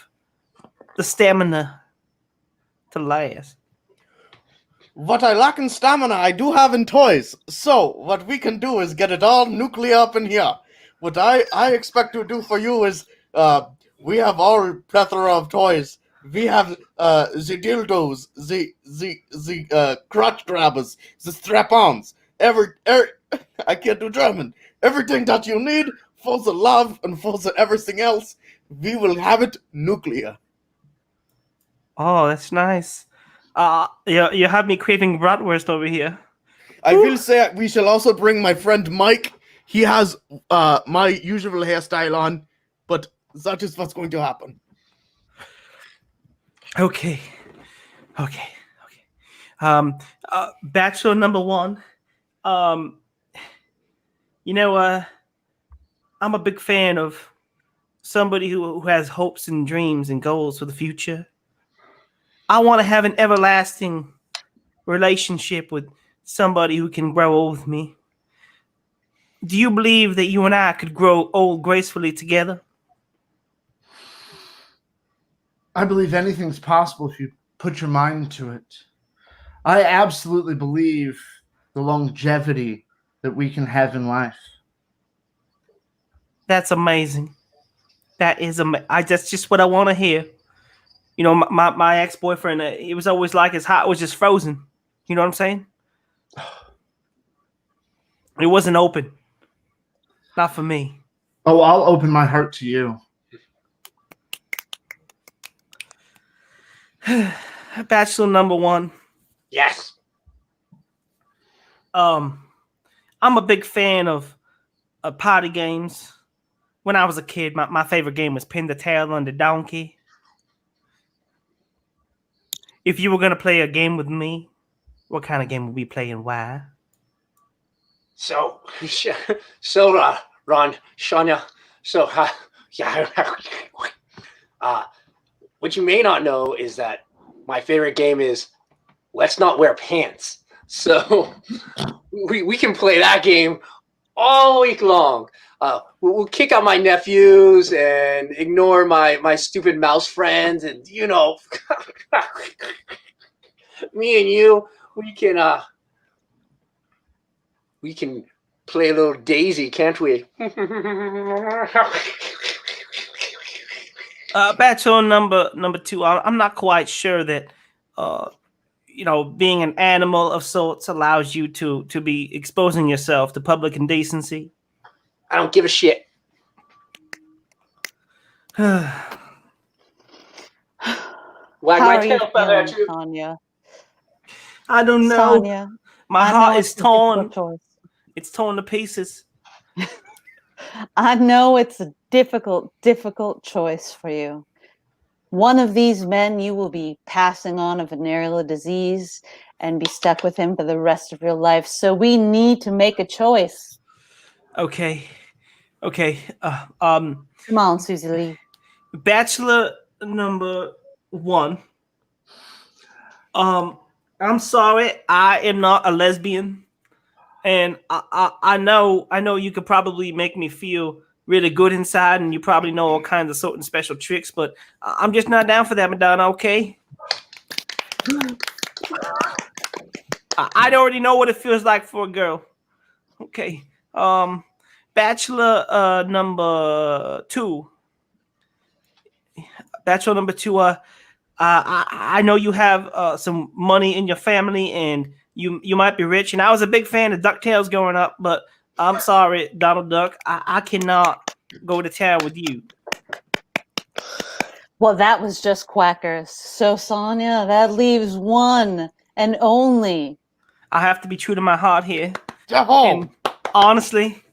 the stamina to last? What I lack in stamina, I do have in toys. So, what we can do is get it all nuclear up in here. What I expect to do for you is, we have all plethora of toys. We have the dildos, the crotch grabbers, the strap-ons, I can't do German. Everything that you need for the love and for the everything else, we will have it nuclear. Oh, that's nice. You have me craving bratwurst over here. I will say we shall also bring my friend Mike. He has my usual hairstyle on, but that is what's going to happen. Okay. Bachelor number 1. I'm a big fan of somebody who has hopes and dreams and goals for the future. I want to have an everlasting relationship with somebody who can grow old with me. Do you believe that you and I could grow old gracefully together? I believe anything's possible if you put your mind to it. I absolutely believe the longevity that we can have in life. That's amazing. That is that's just what I want to hear. My ex-boyfriend, it was always like his heart was just frozen. You know what I'm saying? It wasn't open. Not for me. Oh, I'll open my heart to you. Bachelor number 1. Yes. I'm a big fan of party games. When I was a kid, my favorite game was Pin the Tail on the Donkey. If you were going to play a game with me, what kind of game would we play and why? So, Ron, Shania, what you may not know is that my favorite game is Let's Not Wear Pants. So, we can play that game all week long. We'll kick out my nephews and ignore my stupid mouse friends, and me and you, we can play a little Daisy, can't we? Bachelor number 2. I'm not quite sure that being an animal of sorts allows you to be exposing yourself to public indecency. I don't give a shit. How are you feeling, Sonia? I don't know. Sonia, my heart is torn. It's torn to pieces. I know it's a difficult choice for you. One of these men you will be passing on a venereal disease and be stuck with him for the rest of your life. So we need to make a choice. Okay. Come on, Susie Lee. Bachelor number 1. I'm sorry, I am not a lesbian, and I know you could probably make me feel really good inside, and you probably know all kinds of certain special tricks, but I'm just not down for that, Madonna. Okay. I already know what it feels like for a girl. Okay. Bachelor number 2. Bachelor number 2. I know you have some money in your family, and you might be rich. And I was a big fan of DuckTales growing up, but I'm sorry, Donald Duck. I cannot go to town with you. Well, that was just quackers. So, Sonia, that leaves one and only. I have to be true to my heart here. Oh. And honestly,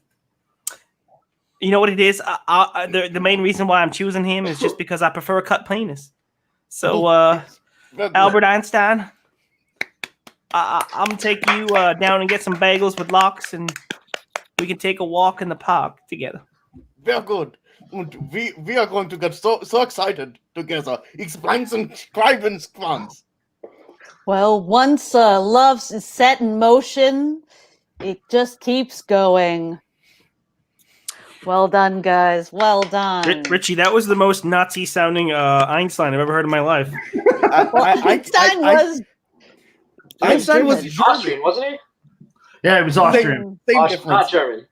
you know what it is? The main reason why I'm choosing him is just because I prefer a cut penis. So, Albert Einstein, I'm gonna take you down and get some bagels with lox, and we can take a walk in the park together. Very good. And we are going to get so excited together. Explain some Scribens plans. Well, once love is set in motion, it just keeps going. Well done, guys. Well done. Richie, that was the most Nazi-sounding Einstein I've ever heard in my life. Einstein was Austrian, wasn't he? Yeah, it was Austrian. Same difference. Not German.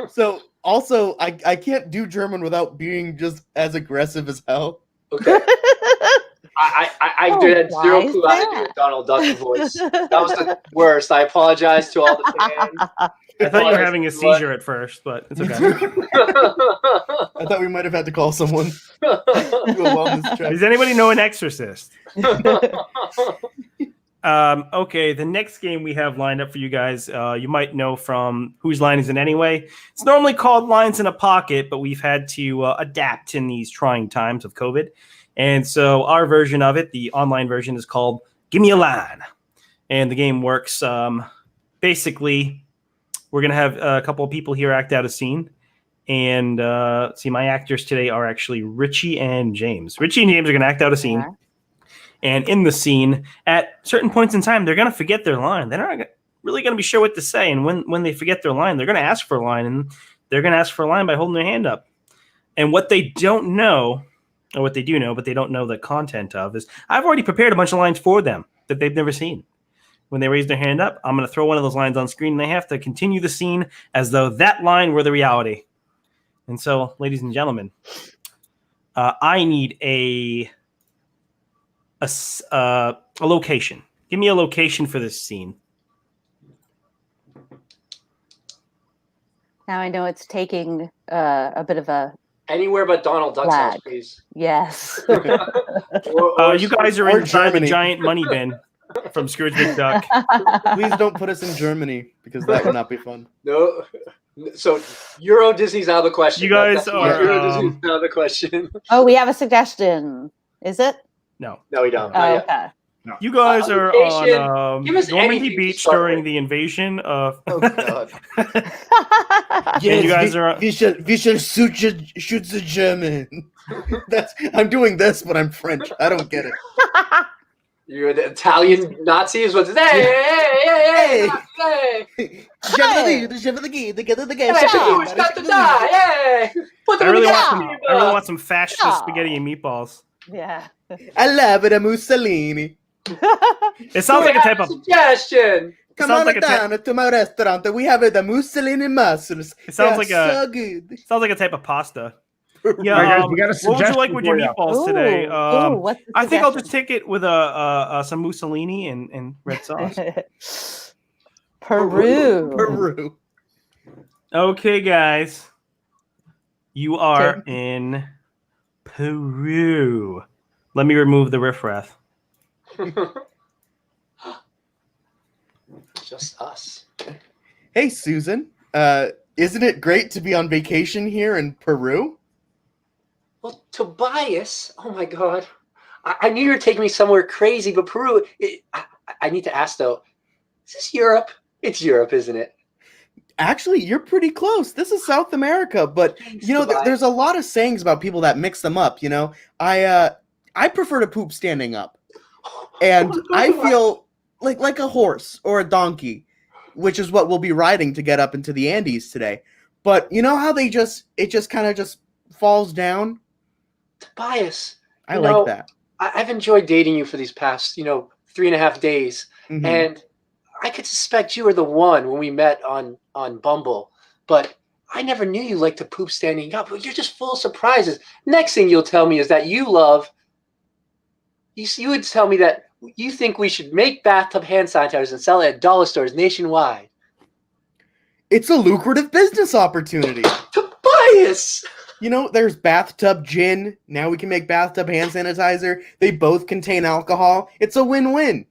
So also, I can't do German without being just as aggressive as hell. Okay. I did zero clue how to do a Donald Duck voice. That was the worst. I apologize to all the fans. I thought you were having a seizure at first, but it's okay. I thought we might have had to call someone. Do a wellness check. Does anybody know an exorcist? Okay, the next game we have lined up for you guys, you might know from Whose Line Is It Anyway? It's normally called Lines in a Pocket, but we've had to adapt in these trying times of COVID. And so our version of it, the online version, is called Give Me a Line. And the game works basically, we're going to have a couple of people here act out a scene. And see, my actors today are actually Richie and James. Richie and James are going to act out a scene. Yeah. And in the scene, at certain points in time, they're going to forget their line. They're not really going to be sure what to say. And when they forget their line, they're going to ask for a line. And they're going to ask for a line by holding their hand up. And what they don't know, or what they do know, but they don't know the content of, is I've already prepared a bunch of lines for them that they've never seen. When they raise their hand up, I'm going to throw one of those lines on screen, and they have to continue the scene as though that line were the reality. And so, ladies and gentlemen, I need a location. Give me a location for this scene. Now I know it's taking a bit of a Anywhere but Donald Duck's flag. house, please. Yes. You guys are or inside the Germany. giant money bin from Scrooge McDuck. Please don't put us in Germany, because that would not be fun. No. So Euro Disney's out of the question. You guys That's are, Euro Disney's out of the question. Oh, we have a suggestion. Is it? No. No, we don't. Oh, Not yet. okay. You guys are location. on Give us Normandy anything to Beach start during with. the invasion of. Oh God! And you guys are. We shall shoot the German. I'm doing this, but I'm French. I don't get it. You're the Italian Nazi is what's hey. Who's got to die? Hey. Put I them in really the want some fascist spaghetti and meatballs. Yeah. I love it, a Mussolini. It sounds like a type of. suggestion. Come sounds on like a type- down to my restaurant. We have the Mussolini mussels. It sounds like so good. Sounds like a type of pasta. All right, Yeah. guys, we got a What would you suggestion like with your for you. meatballs today? What's the I think I'll suggestion? just take it with some Mussolini and red sauce. Peru. Peru. Okay, guys. You are in Peru. Let me remove the riffraff. Just us. Hey, Susan. Isn't it great to be on vacation here in Peru? Well, Tobias, oh my God. I knew you were taking me somewhere crazy, but Peru, I need to ask though, is this Europe? It's Europe, isn't it? Actually, you're pretty close. This is South America, but Thanks, you know, Tobias. there's a lot of sayings about people that mix them up. You know, I prefer to poop standing up, and I feel like a horse or a donkey, which is what we'll be riding to get up into the Andes today. But you know how it just kind of just falls down. Tobias, I you like know, that. I've enjoyed dating you for these past, 3.5 days, Mhm. and I could suspect you were the one when we met on Bumble, but I never knew you liked to poop standing up. You're just full of surprises. Next thing you'll tell me is that you love. You would tell me that you think we should make bathtub hand sanitizers and sell it at dollar stores nationwide. It's a lucrative business opportunity. Tobias! You know, there's bathtub gin. Now we can make bathtub hand sanitizer. They both contain alcohol. It's a win-win.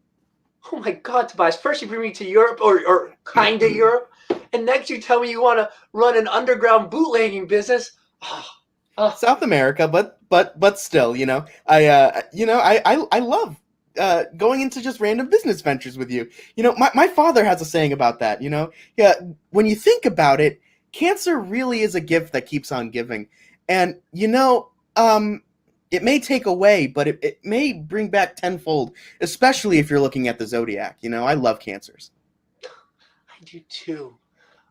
Oh my God, Tobias! First you bring me to Europe, or kinda Europe, and next you tell me you want to run an underground bootlegging business. South America, but still, I love going into just random business ventures with you. You know, my father has a saying about that. You know, yeah, when you think about it, cancer really is a gift that keeps on giving, and it may take away, but it may bring back tenfold, especially if you're looking at the zodiac. You know, I love cancers. I do too.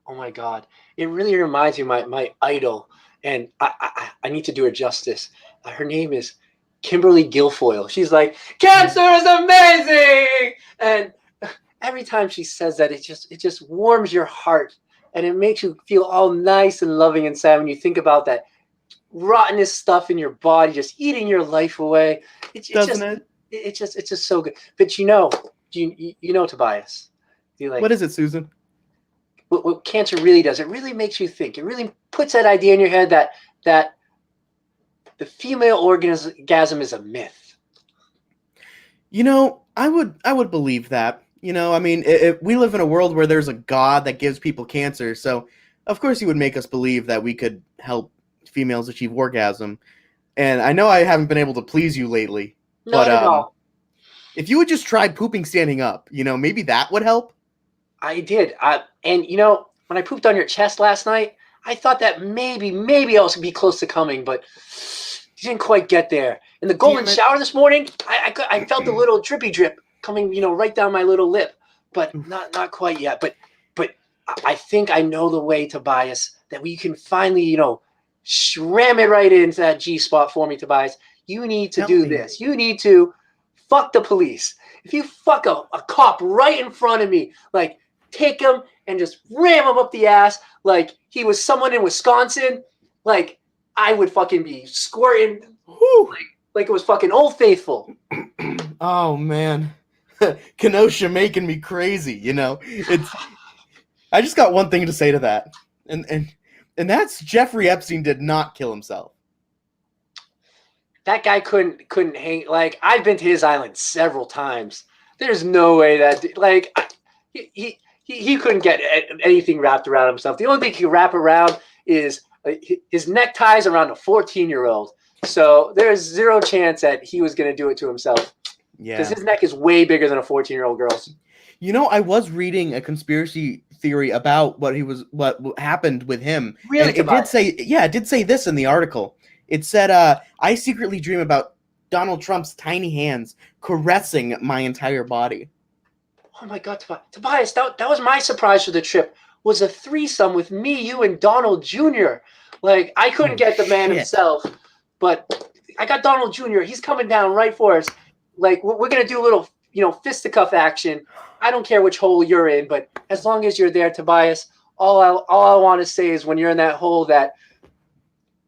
Oh my God. It really reminds me of my idol, and I need to do her justice. Her name is Kimberly Guilfoyle. She's like, cancer is amazing! And every time she says that, it just warms your heart, and it makes you feel all nice and loving inside when you think about that rottenness stuff in your body just eating your life away. It's just so good. But you know, Tobias, What is it, Susan? what cancer really does, it really makes you think. It really puts that idea in your head that the female orgasm is a myth. You know, I would believe that. You know, I mean, we live in a world where there's a God that gives people cancer, so of course he would make us believe that we could help females achieve orgasm. And I know I haven't been able to please you lately, Not at all. if you would just try pooping standing up, maybe that would help. I did. And when I pooped on your chest last night, I thought that maybe I was be close to coming, but didn't quite get there. In the golden shower this morning, I felt a little drippy drip coming, right down my little lip, but not quite yet. But I think I know the way, Tobias, that we can finally, ram it right into that G spot for me, Tobias. You need to do this. You need to fuck the police. If you fuck a cop right in front of me, like, take him and just ram him up the ass like he was someone in Wisconsin, like, I would fucking be squirting like it was fucking Old Faithful. Oh, man. Kenosha making me crazy, I just got one thing to say to that. And that's Jeffrey Epstein did not kill himself. That guy couldn't hang. Like, I've been to his island several times. There's no way that, like, he couldn't get anything wrapped around himself. The only thing he could wrap around is his neckties around a 14-year-old. So there's zero chance that he was going to do it to himself. Yeah. Because his neck is way bigger than a 14-year-old girl's. I was reading a conspiracy theory about what happened with him. Really? And it did say this in the article. It said, I secretly dream about Donald Trump's tiny hands caressing my entire body. Oh my God, Tobias, that was my surprise for the trip, was a threesome with me, you, and Donald Jr. Like, I couldn't get the man himself, but I got Donald Jr. He's coming down right for us. Like, we're going to do a little, fisticuff action. I don't care which hole you're in, but as long as you're there, Tobias, all I want to say is when you're in that hole that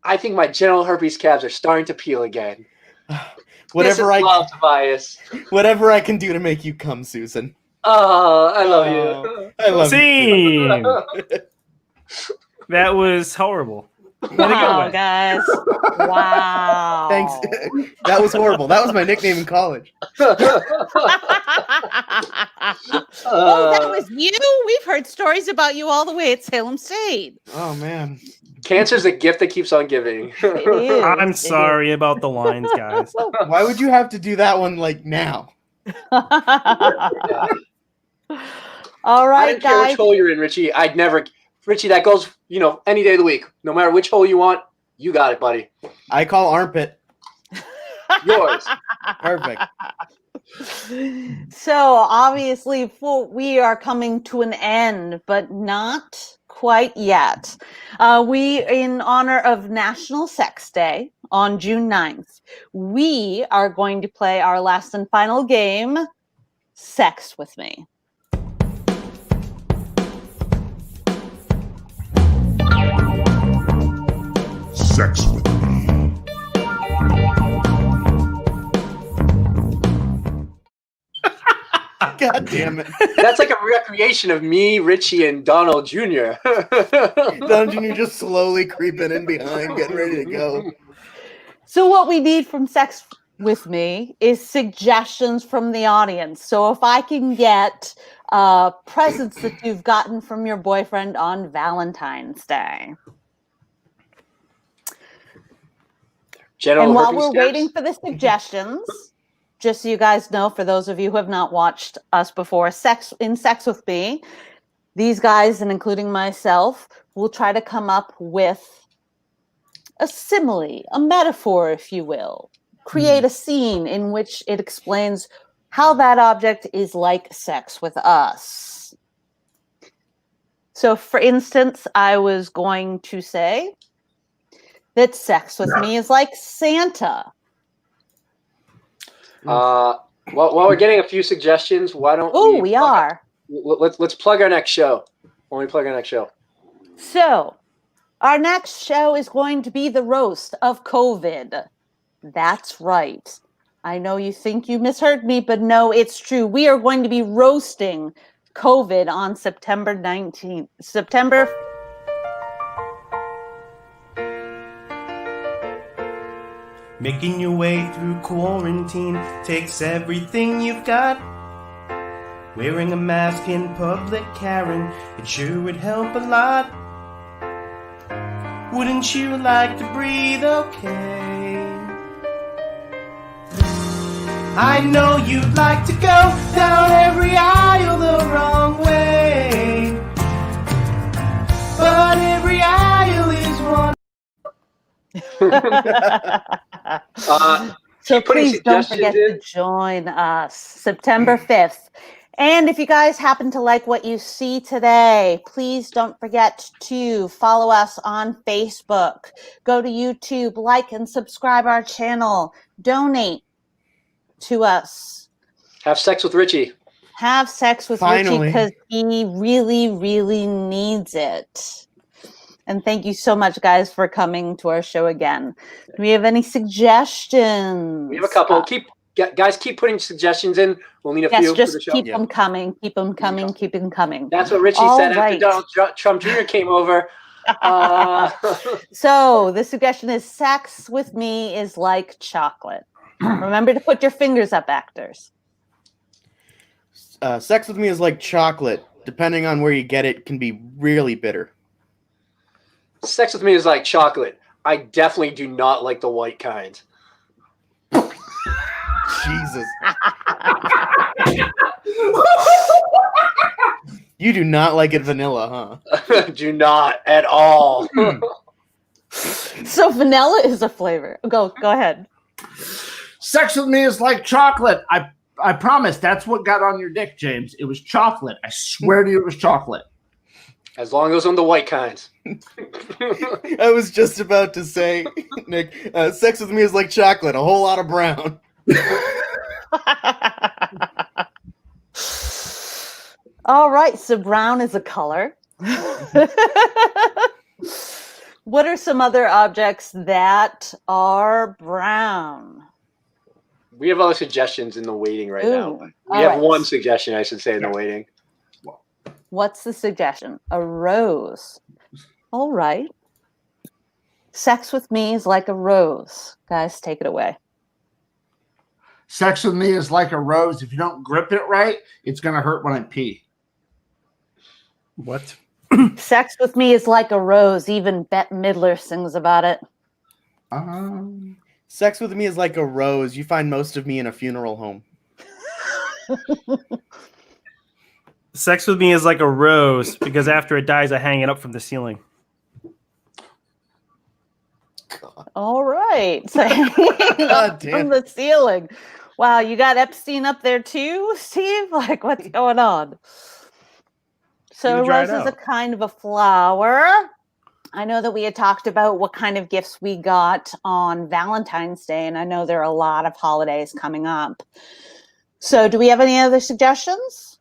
I think my genital herpes calves are starting to peel again. Love, Tobias. Whatever I can do to make you come, Susan. Oh, I love you. I love you. That was horrible. Wow, guys. Wow. Thanks. That was horrible. That was my nickname in college. Oh, that was you? We've heard stories about you all the way at Salem State. Oh, man. Cancer's a gift that keeps on giving. It is. I'm sorry about the lines, guys. Why would you have to do that one, like, now? All right, I don't care which hole you're in, Richie. I'd never, Richie, that goes, any day of the week. No matter which hole you want, you got it, buddy. I call armpit. Yours. Perfect. So obviously, we are coming to an end, but not quite yet. We, in honor of National Sex Day on June 9th, we are going to play our last and final game, Sex with Me. Sex with me. God damn it. That's like a recreation of me, Richie, and Donald Jr. Donald Jr. just slowly creeping in behind, getting ready to go. So what we need from Sex with Me is suggestions from the audience. So if I can get presents that you've gotten from your boyfriend on Valentine's Day. General And while herpes we're stabs? waiting for the suggestions, just so you guys know, for those of you who have not watched us before, Sex with Me, these guys, and including myself, will try to come up with a simile, a metaphor, if you will. Create a scene in which it explains how that object is like sex with us. So, for instance, I was going to say that sex with me is like Santa. While we're getting a few suggestions, why don't we are. Let's plug our next show. When we plug our next show. So, our next show is going to be the roast of COVID. That's right. I know you think you misheard me, but no, it's true. We are going to be roasting COVID on September 19th. Making your way through quarantine takes everything you've got. Wearing a mask in public, Karen, it sure would help a lot. Wouldn't you like to breathe okay? I know you'd like to go down every aisle the wrong way, but every aisle is one. So please don't forget to join us September 5th. And if you guys happen to like what you see today, please don't forget to follow us on Facebook. Go to YouTube, like and subscribe our channel. Donate to us. Have sex with Richie. Have sex with Richie because he really, really needs it. And thank you so much, guys, for coming to our show again. Do we have any suggestions? We have a couple. Guys, keep putting suggestions in. We'll need a few just for the show. keep them coming. Keep them coming. Keep them coming. That's what Richie said after Donald Trump Jr. came over. So the suggestion is sex with me is like chocolate. Remember to put your fingers up, actors. Sex with me is like chocolate. Depending on where you get it, can be really bitter. Sex with me is like chocolate. I definitely do not like the white kind. Jesus. You do not like it vanilla, huh? Do not at all. So vanilla is a flavor. Go ahead. Sex with me is like chocolate. I promise that's what got on your dick, James. It was chocolate. I swear to you it was chocolate. As long as it was on the white kind. I was just about to say, Nick, sex with me is like chocolate, a whole lot of brown. All right, so brown is a color. What are some other objects that are brown? We have other suggestions in the waiting right now. We have one suggestion, I should say, in the waiting. What's the suggestion? A rose. All right. Sex with me is like a rose. Guys, take it away. Sex with me is like a rose. If you don't grip it right, it's going to hurt when I pee. What? Sex with me is like a rose. Even Bette Midler sings about it. Sex with me is like a rose. You find most of me in a funeral home. Sex with me is like a rose because after it dies, I hang it up from the ceiling. All right. So hanging up from the ceiling. Wow, you got Epstein up there too, Steve? Like, what's going on? So rose is a kind of a flower. I know that we had talked about what kind of gifts we got on Valentine's Day, and I know there are a lot of holidays coming up. So do we have any other suggestions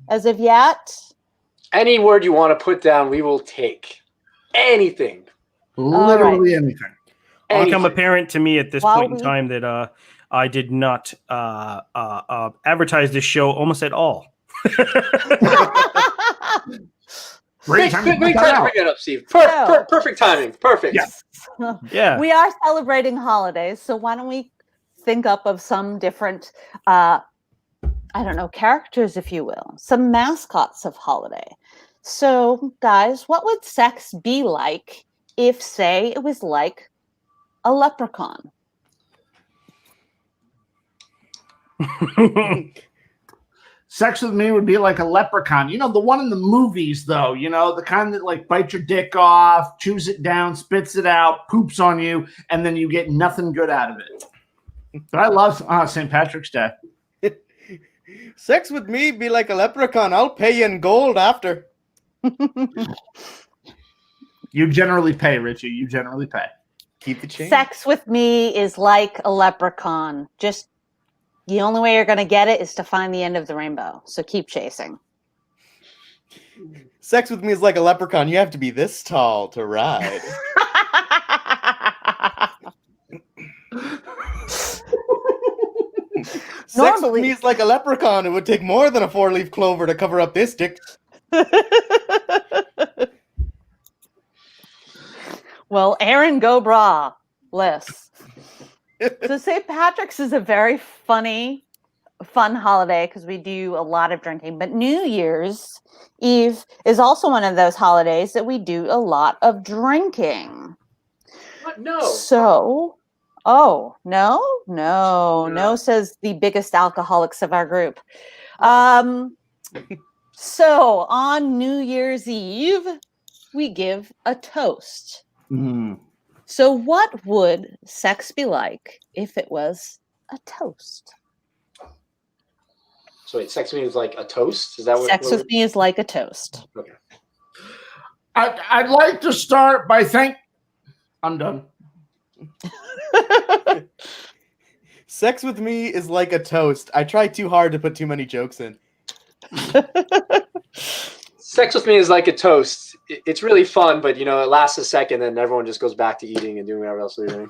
as of yet? Any word you want to put down, we will take. Anything. Literally anything. It's become apparent to me at this point in time that I did not advertise this show almost at all. Great time to bring it up, Steve. Perfect timing. Perfect. Yes. Yeah. We are celebrating holidays, so why don't we think up of some different, I don't know, characters, if you will, some mascots of holiday. So, guys, what would sex be like if, say, it was like a leprechaun? Sex with me would be like a leprechaun. You know, the one in the movies, though, you know, the kind that like bites your dick off, chews it down, spits it out, poops on you, and then you get nothing good out of it. But I love St. Patrick's Day. Sex with me be like a leprechaun. I'll pay you in gold after. You generally pay, Richie. You generally pay. Keep the change. Sex with me is like a leprechaun. Just the only way you're going to get it is to find the end of the rainbow. So keep chasing. Sex with me is like a leprechaun. You have to be this tall to ride. Sex with me is like a leprechaun. It would take more than a 4-leaf clover to cover up this dick. Well, Aaron, go bra. Less. So St. Patrick's is a very fun holiday because we do a lot of drinking. But New Year's Eve is also one of those holidays that we do a lot of drinking. What? No. So, no, says the biggest alcoholics of our group. So on New Year's Eve, we give a toast. Mm. So what would sex be like if it was a toast? So wait, sex with me is like a toast? Is that what? Sex with me is like a toast. Okay. I'd like to start by I'm done. Sex with me is like a toast. I try too hard to put too many jokes in. Sex with me is like a toast. It's really fun, but you know, it lasts a second, and everyone just goes back to eating and doing whatever else they're doing.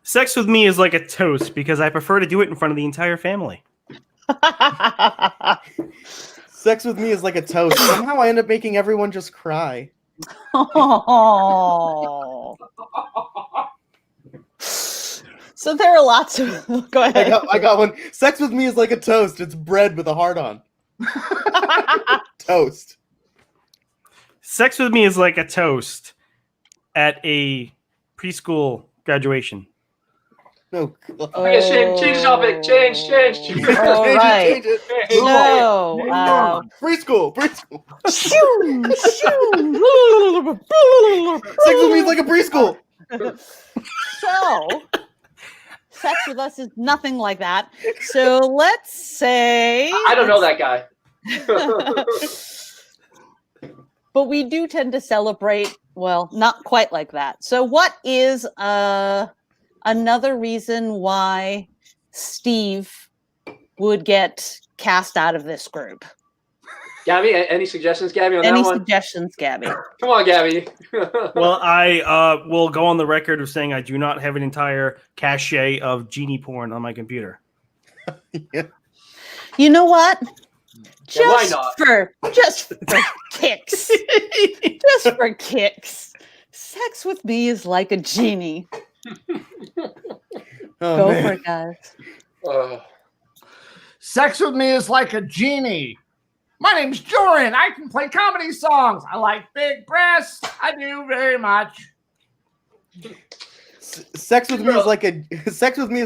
Sex with me is like a toast because I prefer to do it in front of the entire family. Sex with me is like a toast. Somehow I end up making everyone just cry. Oh. So there are lots of. Go ahead. I got one. Sex with me is like a toast. It's bread with a heart on. Toast. Sex with me is like a toast at a preschool graduation. No. Okay, change the topic. Change. All right. Change it. No. Preschool. Sex Sex with me is like a preschool. So, sex with us is nothing like that. So let's say I don't know that guy. But we do tend to celebrate, well, not quite like that. So what is another reason why Steve would get cast out of this group? Gabby, any suggestions, Gabby, on that one? Any suggestions, Gabby? Come on, Gabby. Well, I will go on the record of saying I do not have an entire cache of genie porn on my computer. Yeah. You know what? Yeah, why not? Just for kicks. Just for kicks. Sex with me is like a genie. Go for it, guys. Sex with me is like a genie. My name's Joran. I can play comedy songs. I like big breasts. I do very much. Sex with me is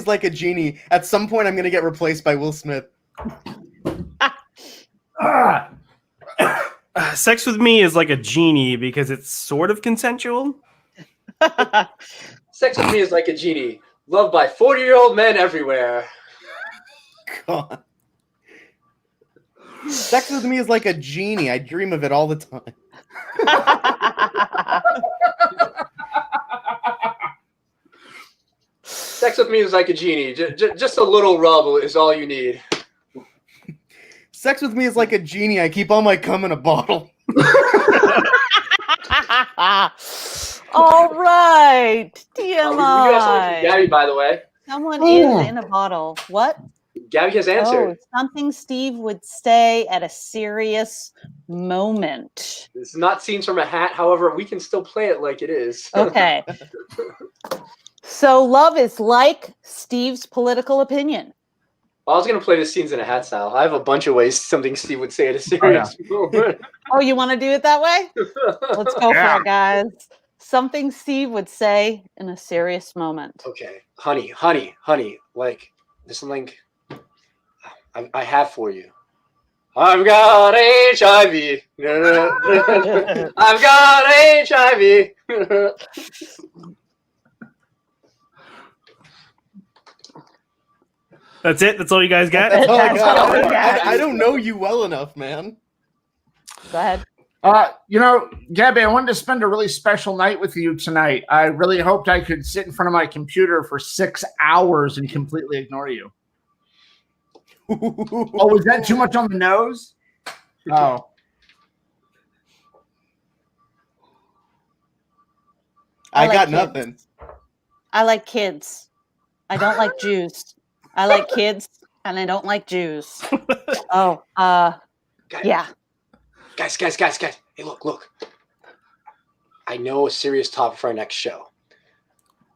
like a genie. At some point, I'm gonna get replaced by Will Smith. Sex with me is like a genie because it's sort of consensual. Sex with me is like a genie, loved by 40-year-old men everywhere. God. Sex with me is like a genie. I dream of it all the time. Sex with me is like a genie. Just a little rub is all you need. Sex with me is like a genie. I keep all my cum in a bottle. All right. We have someone from TMI. Gabby, by the way. Someone is in a bottle. What? Gabby has answered. Oh, something Steve would say at a serious moment. It's not scenes from a hat. However, we can still play it like it is. Okay. So love is like Steve's political opinion. I was going to play the scenes in a hat style. I have a bunch of ways something Steve would say at a serious moment. Oh, you want to do it that way? Let's go for it, guys. Something Steve would say in a serious moment. Okay. Honey, like this link I have for you. I've got HIV. I've got HIV. That's it? That's all you guys got? Oh, That's God. all we got. I don't know you well enough, man. Go ahead. Gabby, I wanted to spend a really special night with you tonight. I really hoped I could sit in front of my computer for 6 hours and completely ignore you. Oh, was that too much on the nose? Oh. I got kids. nothing. I like kids. I don't like Jews. I like kids and I don't like Jews. Oh, yeah. Guys. Hey, look. I know a serious topic for our next show.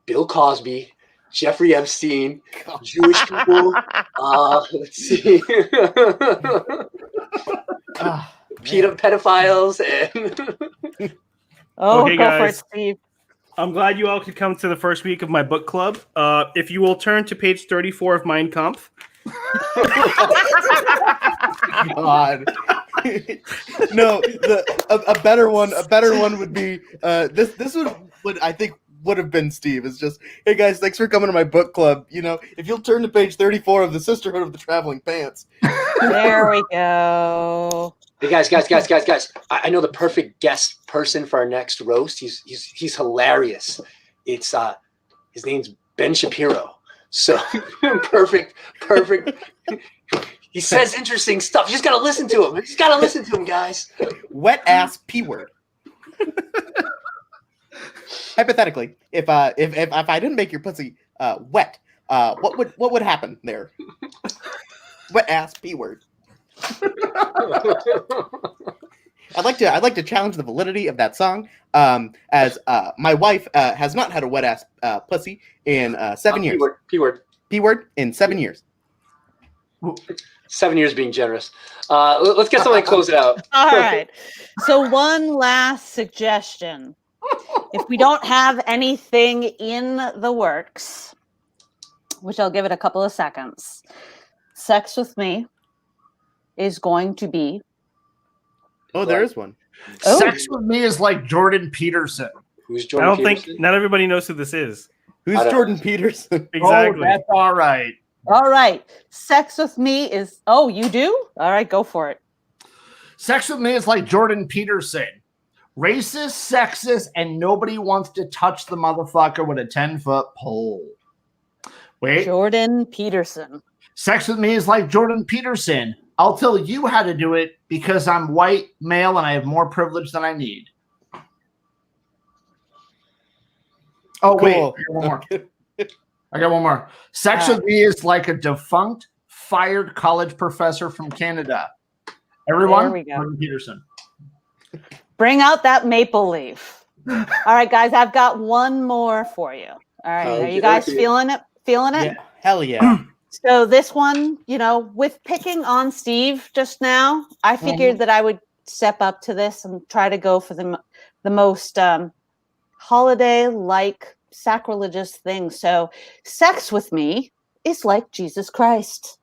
Bill Cosby, Jeffrey Epstein, Jewish people. Let's see. Pedophiles and Oh, Okay, go for it, guys. Steve. I'm glad you all could come to the first week of my book club. If you will turn to page 34 of Mein Kampf. God. No, a better one would be this would I think would have been Steve. It's just, hey guys, thanks for coming to my book club. You know, if you'll turn to page 34 of the Sisterhood of the Traveling Pants. There we go. Hey guys! I know the perfect guest person for our next roast. He's hilarious. It's his name's Ben Shapiro. So perfect. He says interesting stuff. You just gotta listen to him. Guys. Wet ass P word. Hypothetically, if I didn't make your pussy wet, what would happen there? Wet ass P word. I'd like to challenge the validity of that song, as my wife has not had a wet ass pussy in 7 years. P word in 7 years. 7 years being generous. Let's get something to close it out. All right. So one last suggestion. If we don't have anything in the works, which I'll give it a couple of seconds, Sex with Me is going to be. Oh, there is one. Oh. Sex with me is like Jordan Peterson. Who's I Jordan don't Peterson? think not everybody knows who this is. Who's Jordan Peterson? Exactly. Oh, that's all right. All right. Sex with Me is. Oh, you do? All right, go for it. Sex with me is like Jordan Peterson. Racist, sexist, and nobody wants to touch the motherfucker with a 10-foot pole. Wait. Jordan Peterson. Sex with me is like Jordan Peterson. I'll tell you how to do it because I'm white, male, and I have more privilege than I need. Oh, wait. Cool. I got one more. Sex with me is like a defunct, fired college professor from Canada. Everyone, There we go. Jordan Peterson. Bring out that maple leaf. All right, guys, I've got one more for you. All right, are you guys feeling it? Yeah, hell yeah. So this one, with picking on Steve just now, I figured that I would step up to this and try to go for the most holiday-like sacrilegious thing. So sex with me is like Jesus Christ.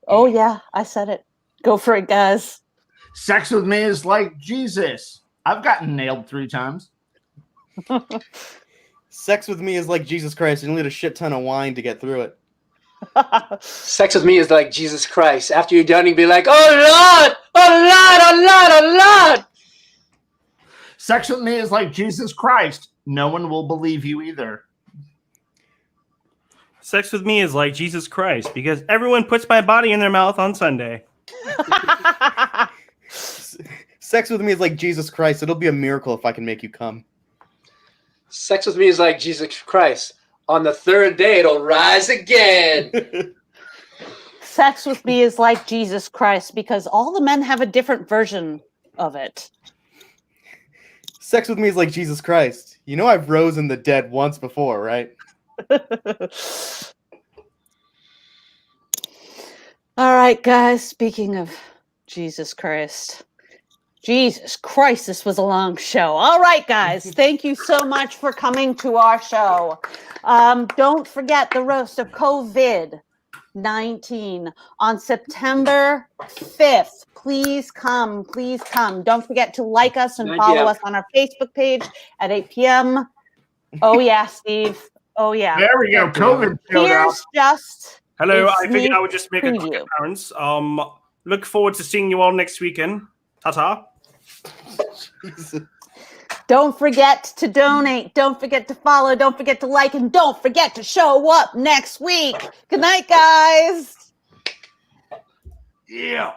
Oh yeah, I said it. Go for it, guys. Sex with me is like Jesus. I've gotten nailed 3 times. Sex with me is like Jesus Christ. You need a shit ton of wine to get through it. Sex with me is like Jesus Christ. After you're done, you'd be like, oh Lord, oh Lord, oh Lord, oh Lord. Sex with me is like Jesus Christ. No one will believe you either. Sex with me is like Jesus Christ because everyone puts my body in their mouth on Sunday. Sex with me is like Jesus Christ. It'll be a miracle if I can make you come. Sex with me is like Jesus Christ. On the 3rd day, it'll rise again. Sex with me is like Jesus Christ because all the men have a different version of it. Sex with me is like Jesus Christ. You know I've risen the dead once before, right? All right, guys. Speaking of Jesus Christ. Jesus Christ, this was a long show. All right, guys. Thank you so much for coming to our show. Don't forget the roast of COVID-19 on September 5th. Please come. Please come. Don't forget to like us and 9 follow p.m. us on our Facebook page at 8 p.m. Oh, yeah, Steve. Oh, yeah. There we go. COVID showed up. Here's just Hello, a I figured sneak I would just make a quick preview. appearance. Look forward to seeing you all next weekend. Ta-ta. Don't forget to donate. Don't forget to follow. Don't forget to like. And don't forget to show up next week. Good night, guys. Yeah.